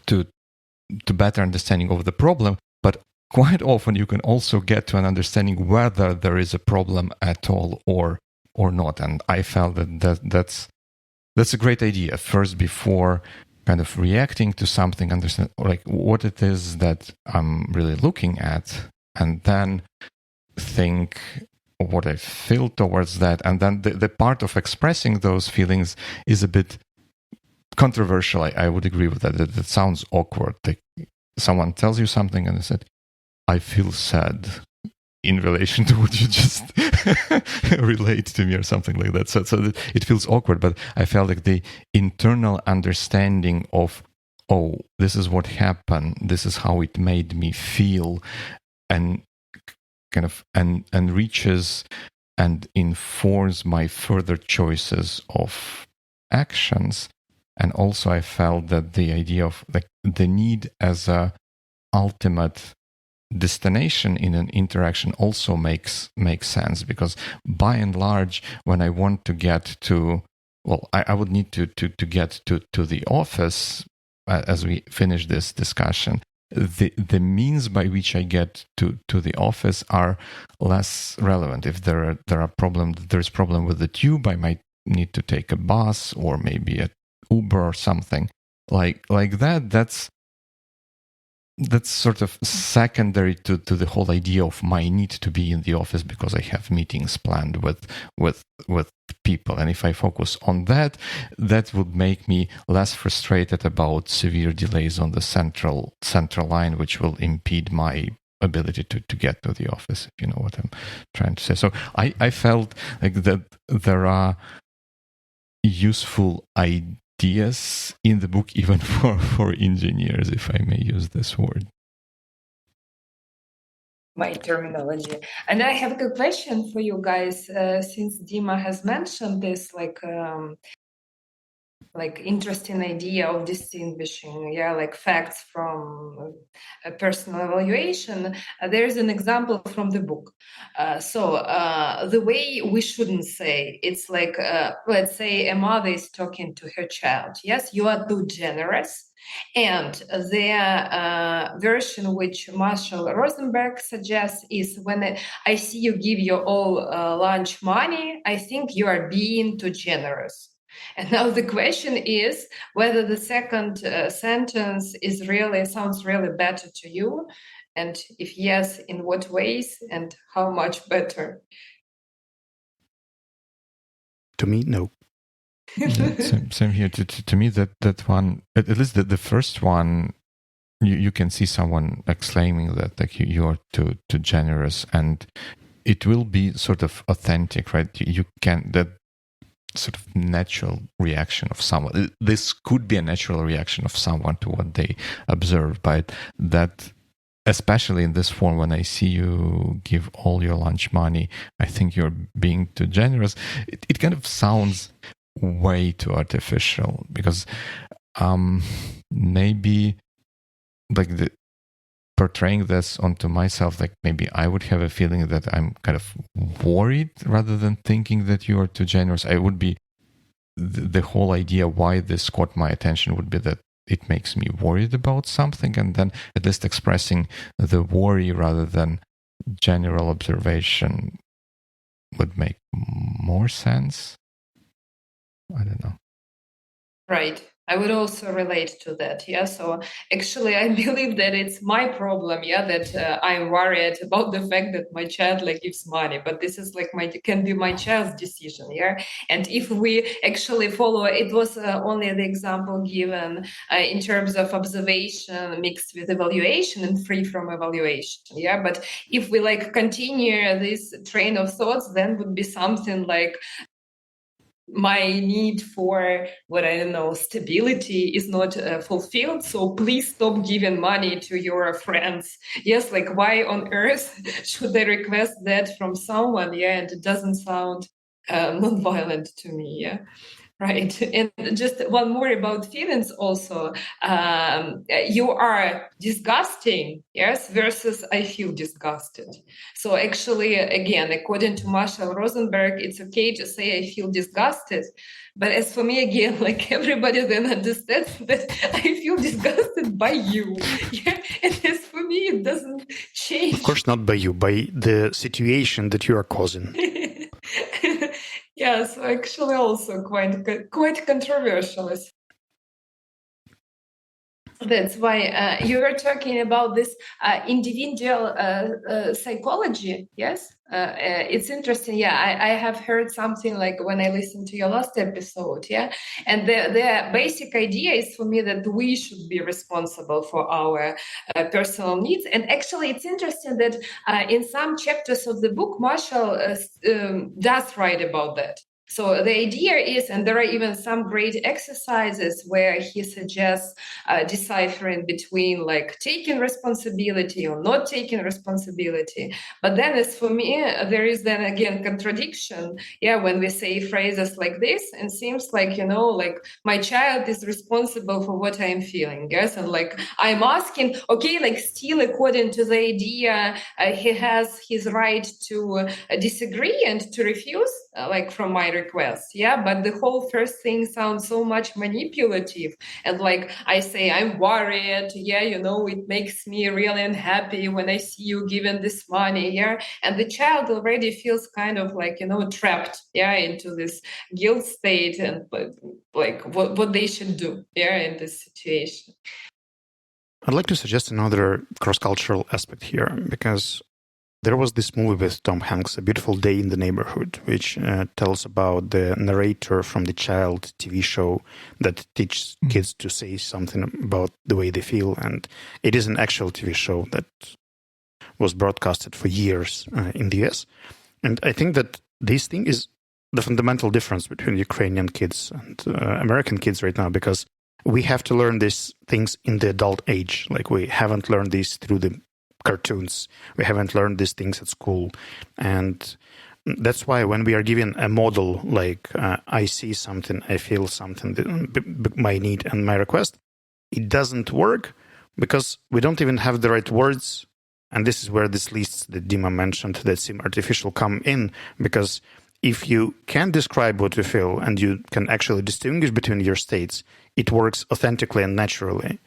to better understanding of the problem, but quite often you can also get to an understanding whether there is a problem at all or not. And I felt that's a great idea. First, before kind of reacting to something, understand like what it is that I'm really looking at, and then think what I feel towards that. And then the part of expressing those feelings is a bit controversial. I would agree with that. That sounds awkward. Like someone tells you something and they said, I feel sad. in relation to what you just relate to me or something like that. So it feels awkward, but I felt like the internal understanding of, oh, this is what happened, this is how it made me feel, and kind of and reaches and informs my further choices of actions. And also I felt that the idea of like the need as a ultimate destination in an interaction also makes sense, because by and large, when I want to get to, well, I would need to get to the office as we finish this discussion. The means by which I get to the office are less relevant. If there's problem with the tube, I might need to take a bus or maybe an Uber or something like that. That's sort of secondary to the whole idea of my need to be in the office because I have meetings planned with people. And if I focus on that, that would make me less frustrated about severe delays on the central line, which will impede my ability to get to the office, if you know what I'm trying to say. So I felt like that there are useful ideas in the book, even for engineers, if I may use this word. My terminology. And I have a question for you guys, since Dima has mentioned this, like interesting idea of distinguishing, like facts from a personal evaluation. There's an example from the book. So the way we shouldn't say, it's like, let's say a mother is talking to her child. Yes, you are too generous. And the version which Marshall Rosenberg suggests is, when I see you give your all lunch money, I think you are being too generous. And now the question is whether the second sentence sounds really better to you, and if yes, in what ways and how much better? To me, no. Yeah, same here. To me, that one, at least the first one, you can see someone exclaiming that like you are too generous, and it will be sort of authentic, right? You can, that sort of natural reaction of someone. This could be a natural reaction of someone to what they observe, but that, especially in this form, when I see you give all your lunch money, I think you're being too generous. It kind of sounds way too artificial, because maybe like portraying this onto myself, like maybe I would have a feeling that I'm kind of worried rather than thinking that you are too generous. I would be, the whole idea why this caught my attention would be that it makes me worried about something, and then at least expressing the worry rather than general observation would make more sense. I don't know. Right. I would also relate to that. Yeah. So actually, I believe that it's my problem. Yeah. That I'm worried about the fact that my child gives money, but this is can be my child's decision. Yeah. And if we actually follow, it was only the example given in terms of observation mixed with evaluation and free from evaluation. Yeah. But if we continue this train of thoughts, then would be something like, my need for stability is not fulfilled, so please stop giving money to your friends. Yes, why on earth should I request that from someone? Yeah, and it doesn't sound non-violent to me. Yeah. Right. And just one more about feelings also. You are disgusting, yes, versus I feel disgusted. So actually, again, according to Marshall Rosenberg, it's okay to say I feel disgusted. But as for me, again, everybody then understands that I feel disgusted by you. Yeah. And as for me, it doesn't change. Of course, not by you, by the situation that you are causing. Yeah, so actually also quite controversial. That's why you were talking about this individual psychology. Yes, it's interesting. Yeah, I have heard something like when I listened to your last episode. Yeah, and the basic idea is for me that we should be responsible for our personal needs. And actually, it's interesting that in some chapters of the book, Marshall does write about that. So the idea is, and there are even some great exercises where he suggests deciphering between like taking responsibility or not taking responsibility. But then as for me, there is then again contradiction. Yeah, when we say phrases like this, it seems like, like my child is responsible for what I'm feeling. Yes, and like I'm asking, okay, like still according to the idea, he has his right to disagree and to refuse, like from my request. Yeah, but the whole first thing sounds so much manipulative, and like I say, I'm worried. Yeah, it makes me really unhappy when I see you giving this money. Yeah, and the child already feels kind of like trapped. Yeah, into this guilt state, and like what they should do. Yeah, in this situation. I'd like to suggest another cross-cultural aspect here, because there was this movie with Tom Hanks, A Beautiful Day in the Neighborhood, which tells about the narrator from the child TV show that teaches kids to say something about the way they feel. And it is an actual TV show that was broadcasted for years in the US. And I think that this thing is the fundamental difference between Ukrainian kids and American kids right now, because we have to learn these things in the adult age. Like we haven't learned these through the cartoons. We haven't learned these things at school. And that's why when we are given a model, like I see something, I feel something, my need and my request, it doesn't work because we don't even have the right words. And this is where these lists that Dima mentioned that seem artificial come in, because if you can describe what you feel and you can actually distinguish between your states, it works authentically and naturally.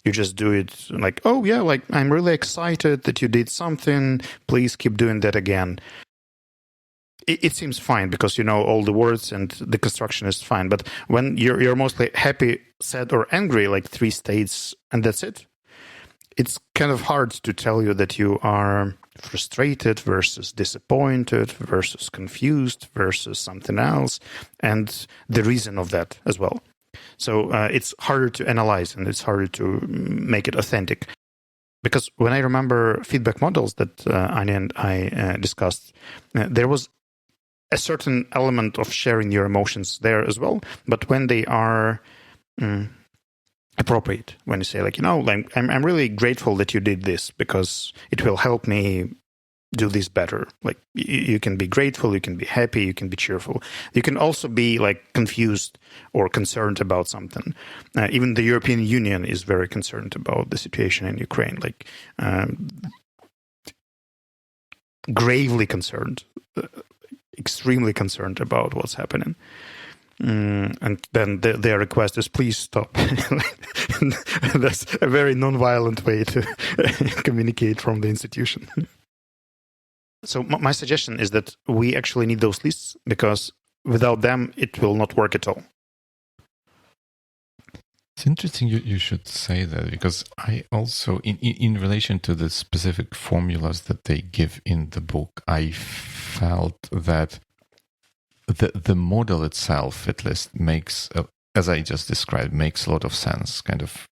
You just do it like, oh yeah, like I'm really excited that you did something. Please keep doing that again. It seems fine because you know all the words and the construction is fine. But when you're mostly happy, sad, or angry, like 3 states, and that's it, it's kind of hard to tell you that you are frustrated versus disappointed versus confused versus something else, and the reason of that as well. So it's harder to analyze and it's harder to make it authentic. Because when I remember feedback models that Anya and I discussed, there was a certain element of sharing your emotions there as well. But when they are appropriate, when you say like, like, I'm really grateful that you did this because it will help me do this better. Like you can be grateful, you can be happy, you can be cheerful. You can also be like confused or concerned about something. Even the European Union is very concerned about the situation in Ukraine, like gravely concerned, extremely concerned about what's happening. And then their request is, please stop. That's a very non-violent way to communicate from the institution. So my suggestion is that we actually need those lists, because without them, it will not work at all. It's interesting you should say that, because I also, in relation to the specific formulas that they give in the book, I felt that the model itself, at least, makes, as I just described, makes a lot of sense. Kind of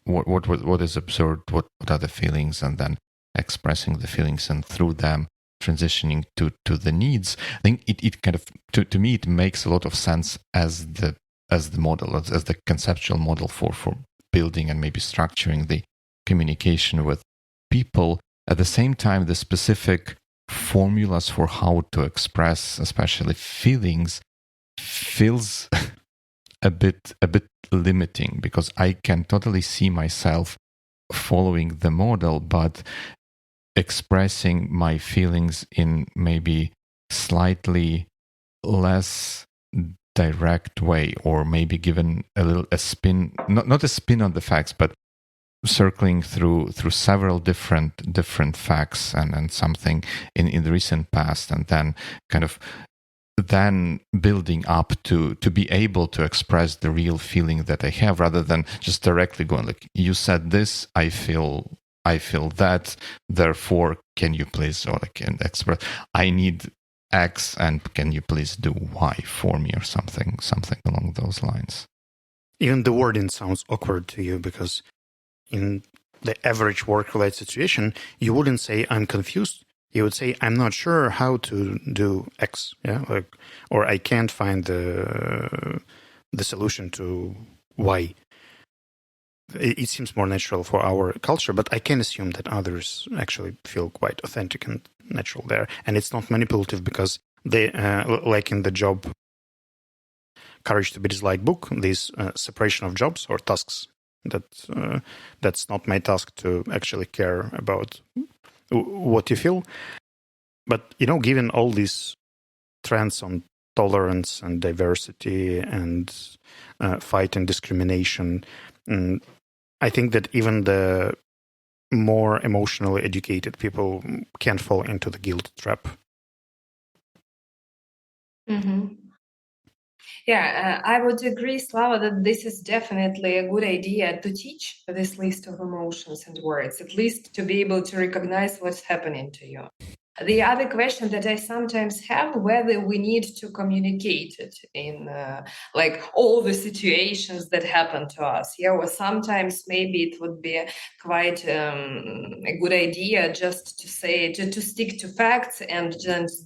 what is observed, what are the feelings, and then expressing the feelings, and through them transitioning to the needs. I think it kind of, to me, it makes a lot of sense as the model, as the conceptual model for building and maybe structuring the communication with people. At the same time, the specific formulas for how to express, especially feelings, feels a bit limiting, because I can totally see myself following the model, but expressing my feelings in maybe slightly less direct way, or maybe given a spin, not a spin on the facts, but circling through several different facts and something in the recent past, and then kind of then building up to be able to express the real feeling that I have, rather than just directly going like, you said this, I feel that, therefore can you please, or I can express, I need X and can you please do Y for me, or something along those lines. Even the wording sounds awkward to you, because in the average work-related situation, you wouldn't say I'm confused. You would say I'm not sure how to do X, or I can't find the solution to Y. It seems more natural for our culture, but I can assume that others actually feel quite authentic and natural there. And it's not manipulative, because they, like in the job Courage to be Disliked book, this separation of jobs or tasks, that's not my task to actually care about what you feel. But, given all these trends on tolerance and diversity and fighting discrimination, I think that even the more emotionally educated people can fall into the guilt trap. Mm-hmm. Yeah, I would agree, Slava, that this is definitely a good idea to teach this list of emotions and words, at least to be able to recognize what's happening to you. The other question that I sometimes have, whether we need to communicate it in like all the situations that happen to us. Yeah, or sometimes maybe it would be quite a good idea just to say, to stick to facts and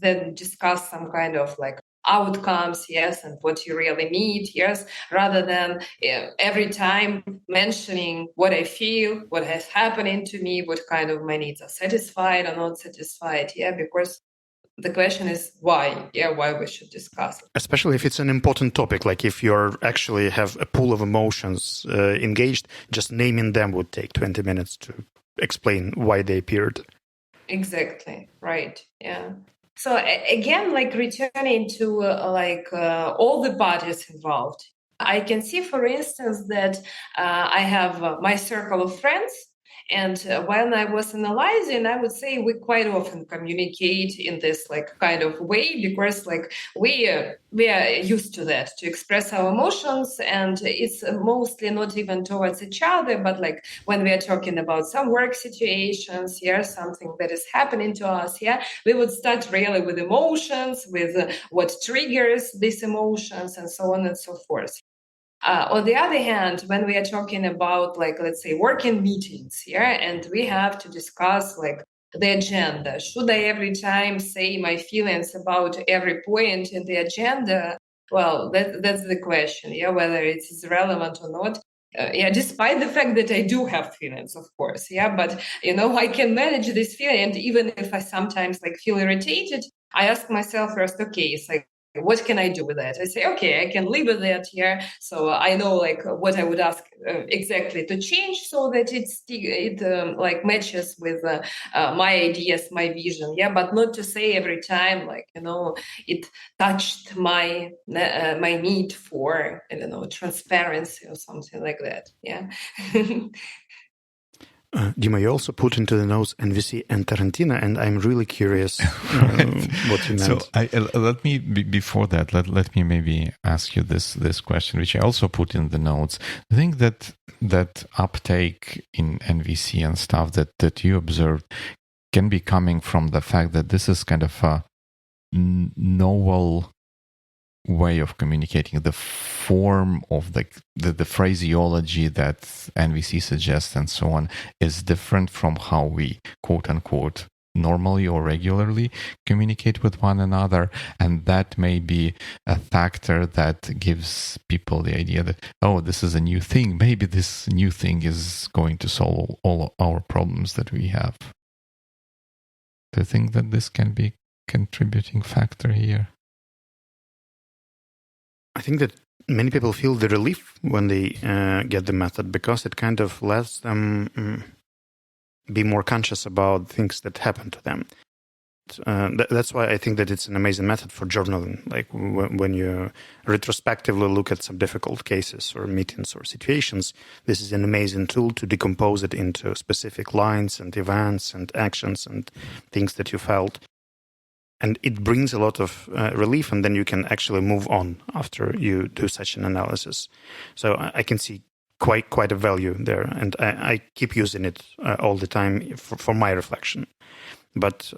then discuss some kind of like outcomes, yes, and what you really need, yes, rather than every time mentioning what I feel, what has happening to me, what kind of my needs are satisfied or not satisfied, yeah, because the question is why we should discuss it. Especially if it's an important topic, like if you're actually have a pool of emotions engaged, just naming them would take 20 minutes to explain why they appeared. Exactly, right, yeah. So again, like returning to all the parties involved, I can see, for instance, that I have my circle of friends. And when I was analyzing, I would say we quite often communicate in this like kind of way, because like we are used to that, to express our emotions, and it's mostly not even towards each other, but like when we are talking about some work situations, something that is happening to us, we would start really with emotions, with what triggers these emotions, and so on and so forth. On the other hand, when we are talking about, like, let's say, working meetings, and we have to discuss, like, the agenda, should I every time say my feelings about every point in the agenda? Well, that's the question, whether it is relevant or not. Despite the fact that I do have feelings, of course, but I can manage this feeling, and even if I sometimes like feel irritated, I ask myself first, okay, it's like, what can I do with that? I say, okay, I can live with that here. So I know like what I would ask exactly to change, so that it like matches with my ideas, my vision. But not to say every time, like, it touched my my need for, I don't know, transparency or something like that. Dima, you also put into the notes NVC and Tarantino, and I'm really curious what you meant. So let me, before that, let me maybe ask you this question, which I also put in the notes. I think that uptake in NVC and stuff that you observed can be coming from the fact that this is kind of a novel way of communicating. The form of the phraseology that NVC suggests and so on is different from how we quote unquote normally or regularly communicate with one another, and that may be a factor that gives people the idea that, oh, this is a new thing, maybe this new thing is going to solve all our problems that we have. Do you think that this can be a contributing factor here? I think that many people feel the relief when they get the method, because it kind of lets them be more conscious about things that happen to them. That's why I think that it's an amazing method for journaling. Like when you retrospectively look at some difficult cases or meetings or situations, this is an amazing tool to decompose it into specific lines and events and actions and things that you felt. and it brings a lot of relief, and then you can actually move on after you do such an analysis. So I can see quite a value there, and I keep using it all the time for my reflection. But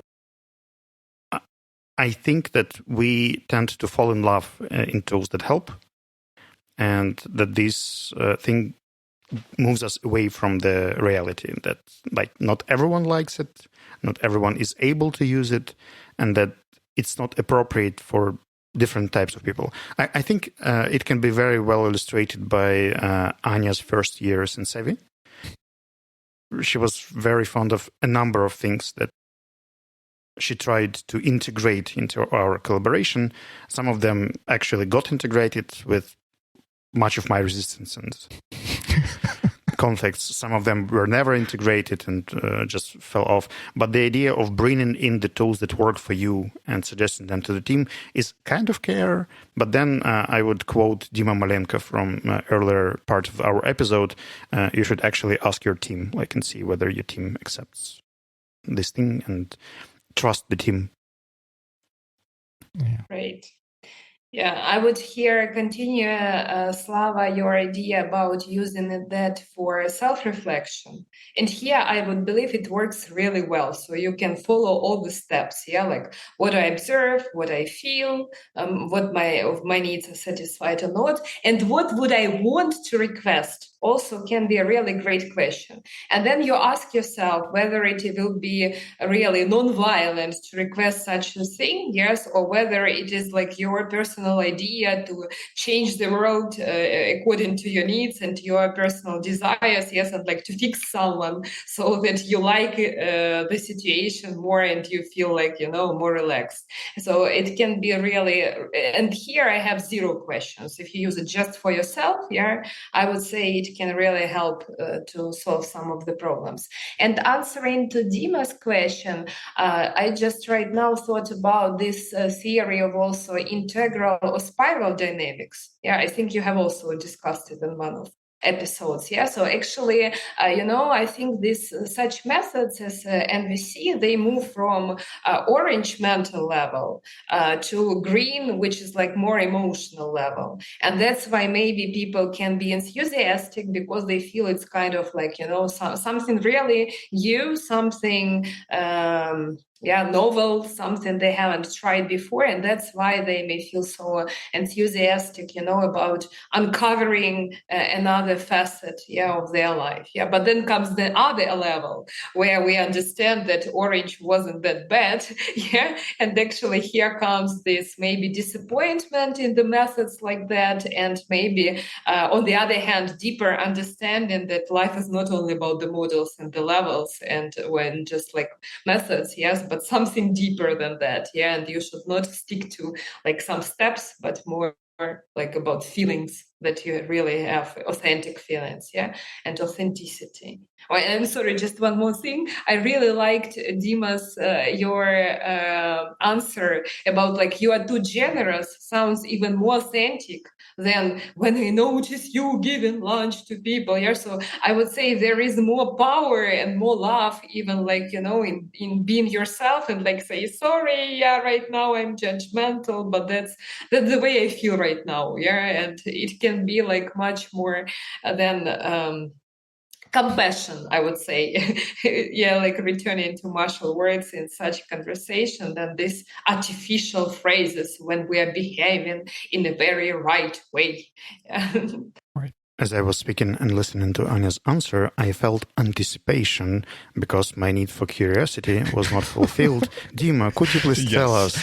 I think that we tend to fall in love in tools that help, and that this thing moves us away from the reality that, like, not everyone likes it, not everyone is able to use it, and that it's not appropriate for different types of people. I think it can be very well illustrated by Anya's first years in Sevi. She was very fond of a number of things that she tried to integrate into our collaboration. Some of them actually got integrated with much of my resistance and conflicts. Some of them were never integrated and just fell off. But the idea of bringing in the tools that work for you and suggesting them to the team is kind of care. But then I would quote Dima Malenko from earlier part of our episode. You should actually ask your team, like, and see whether your team accepts this thing and trust the team. Yeah. Great. Yeah, I would here continue, Slava, your idea about using that for self-reflection. And here I would believe it works really well. So you can follow all the steps, like what I observe, what I feel, what my needs are satisfied or not, and what would I want to request also can be a really great question. And then you ask yourself whether it will be really non-violent to request such a thing, yes, or whether it is like your personal idea to change the world according to your needs and your personal desires, yes, and like to fix someone so that you like the situation more and you feel like, more relaxed. So it can be really, and here I have 0 questions. If you use it just for yourself, I would say it can really help to solve some of the problems. And answering to Dima's question, I just right now thought about this theory of also integral or spiral dynamics. I think you have also discussed it in one of episodes. So actually, I think this such methods as NVC, they move from orange mental level to green, which is like more emotional level. And that's why maybe people can be enthusiastic because they feel it's kind of like, something really new, something novel, something they haven't tried before. And that's why they may feel so enthusiastic, about uncovering another facet, of their life. But then comes the other level where we understand that orange wasn't that bad. And actually here comes this maybe disappointment in the methods like that. And maybe on the other hand, deeper understanding that life is not only about the models and the levels and when just like methods, but something deeper than that. And you should not stick to like some steps, but more like about feelings that you really have, authentic feelings, and authenticity. I'm sorry, just one more thing. I really liked, Dimas, your answer about like you are too generous sounds even more authentic than when I notice you giving lunch to people. So I would say there is more power and more love, even like, in being yourself and like say, sorry, right now I'm judgmental, but that's the way I feel right now. And it can be like much more than compassion, I would say. Like returning to Marshall words in such conversation than these artificial phrases when we are behaving in a very right way. Right. As I was speaking and listening to Anya's answer, I felt anticipation because my need for curiosity was not fulfilled. Dima, could you please tell us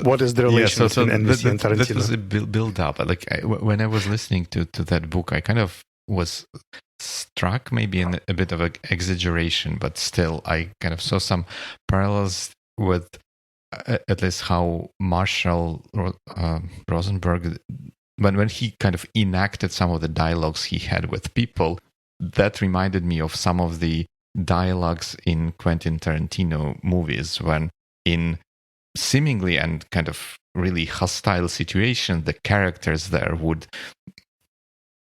what is the relation between NVC and Tarantino? That was a build up. Like when I was listening to that book, I kind of was struck maybe in a bit of an exaggeration, but still I kind of saw some parallels with at least how Marshall Rosenberg, when he kind of enacted some of the dialogues he had with people, that reminded me of some of the dialogues in Quentin Tarantino movies when in seemingly and kind of really hostile situation, the characters there would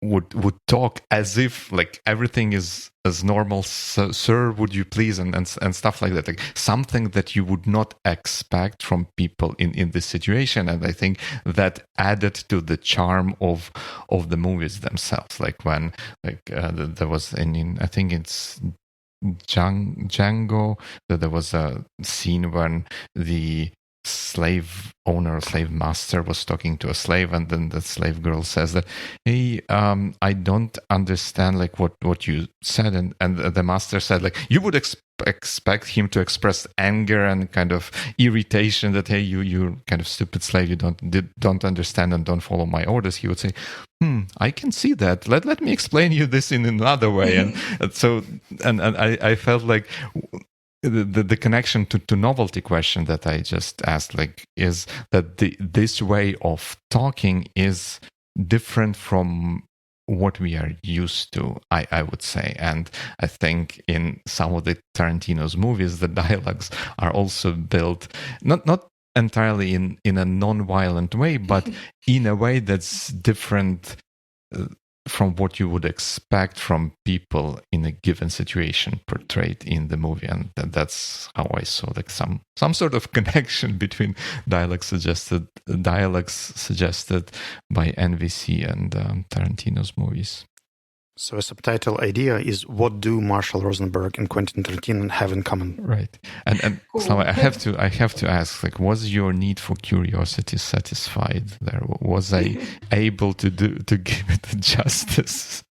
would talk as if like everything is as normal. So, sir, would you please, and stuff like that, like something that you would not expect from people in this situation. And I think that added to the charm of the movies themselves. Like when there was I think it's Django, that there was a scene when the slave owner, slave master was talking to a slave, and then the slave girl says that, hey, I don't understand like what you said, and the master said like, you would expect him to express anger and kind of irritation that, hey, you kind of stupid slave, you don't understand and don't follow my orders. He would say, I can see that, let me explain you this in another way. And so I felt like the connection to novelty question that I just asked, like, is that this way of talking is different from what we are used to, I would say. And I think in some of the Tarantino's movies, the dialogues are also built not entirely in a non-violent way, but in a way that's different from what you would expect from people in a given situation portrayed in the movie. And that's how I saw like some sort of connection between dialogues suggested by NVC and Tarantino's movies. So a subtitle idea is, what do Marshall Rosenberg and Quentin Tarantino have in common? Right. And Cool. Slava, I have to ask, like, was your need for curiosity satisfied there? Was I able to give it justice?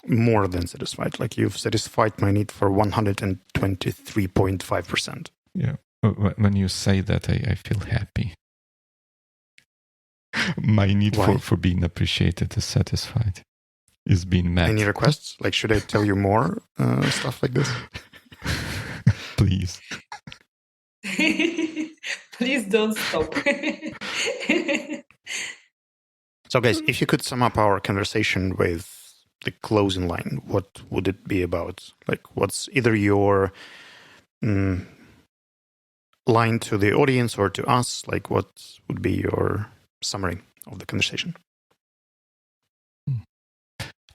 More than satisfied. Like, you've satisfied my need for 123.5%. Yeah. When you say that, I feel happy. My need for being appreciated is satisfied. Is being met. Any requests? Like, should I tell you more stuff like this? Please. Please don't stop. So, guys, if you could sum up our conversation with the closing line, what would it be about? Like, what's either your line to the audience or to us? Like, what would be your summary of the conversation?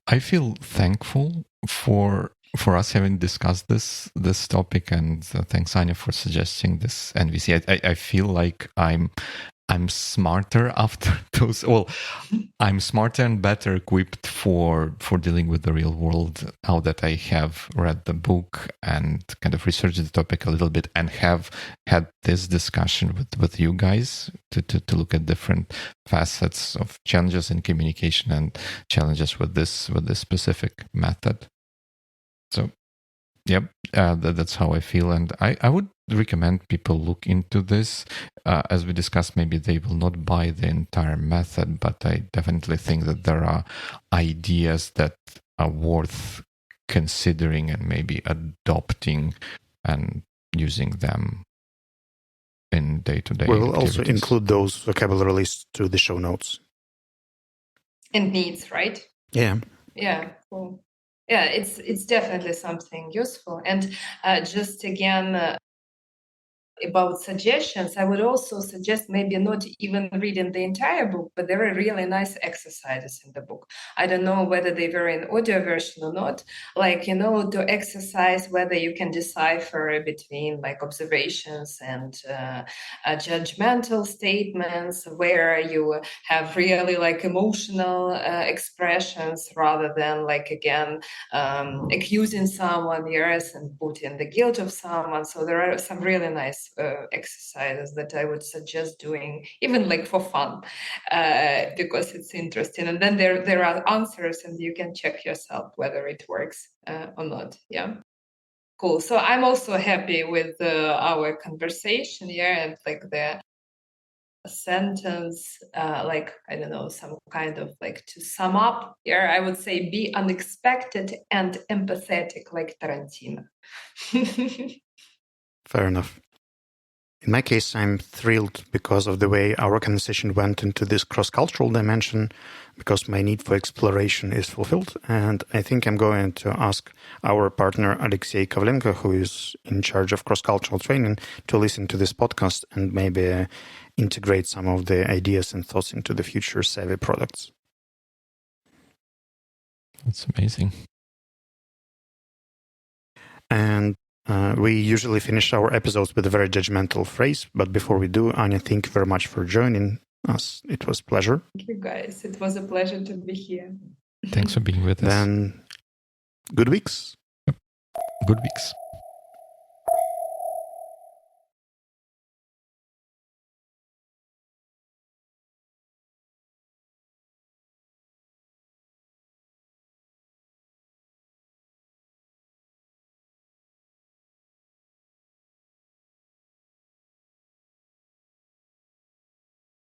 I feel thankful for us having discussed this topic, and thanks, Anya, for suggesting this NVC. I feel like I'm smarter after those. Well, I'm smarter and better equipped for dealing with the real world now that I have read the book and kind of researched the topic a little bit, and have had this discussion with you guys to look at different facets of challenges in communication and challenges with this specific method. So, yep, that's how I feel, and I would recommend people look into this. As we discussed, maybe they will not buy the entire method, but I definitely think that there are ideas that are worth considering and maybe adopting and using them in day-to-day We will activities. also include those vocabulary lists to the show notes. And needs, right? Yeah. Yeah, cool. Yeah, it's definitely something useful. And just again, about suggestions, I would also suggest maybe not even reading the entire book, but there are really nice exercises in the book. I don't know whether they were in audio version or not. Like, to exercise whether you can decipher between like observations and judgmental statements, where you have really like emotional expressions rather than like, again, accusing someone, yes, and putting the guilt of someone. So there are some really nice exercises that I would suggest doing, even like for fun, because it's interesting. And then there are answers, and you can check yourself whether it works or not. Yeah. Cool. So I'm also happy with our conversation here, and like the sentence, like, I don't know, some kind of like, to sum up here, I would say be unexpected and empathetic like Tarantino. Fair enough. In my case, I'm thrilled because of the way our conversation went into this cross-cultural dimension, because my need for exploration is fulfilled. And I think I'm going to ask our partner, Alexei Kavlenko, who is in charge of cross-cultural training, to listen to this podcast and maybe integrate some of the ideas and thoughts into the future Savvy products. That's amazing. And we usually finish our episodes with a very judgmental phrase. But before we do, Anya, thank you very much for joining us. It was a pleasure. Thank you, guys. It was a pleasure to be here. Thanks for being with us. Then good weeks. Good weeks.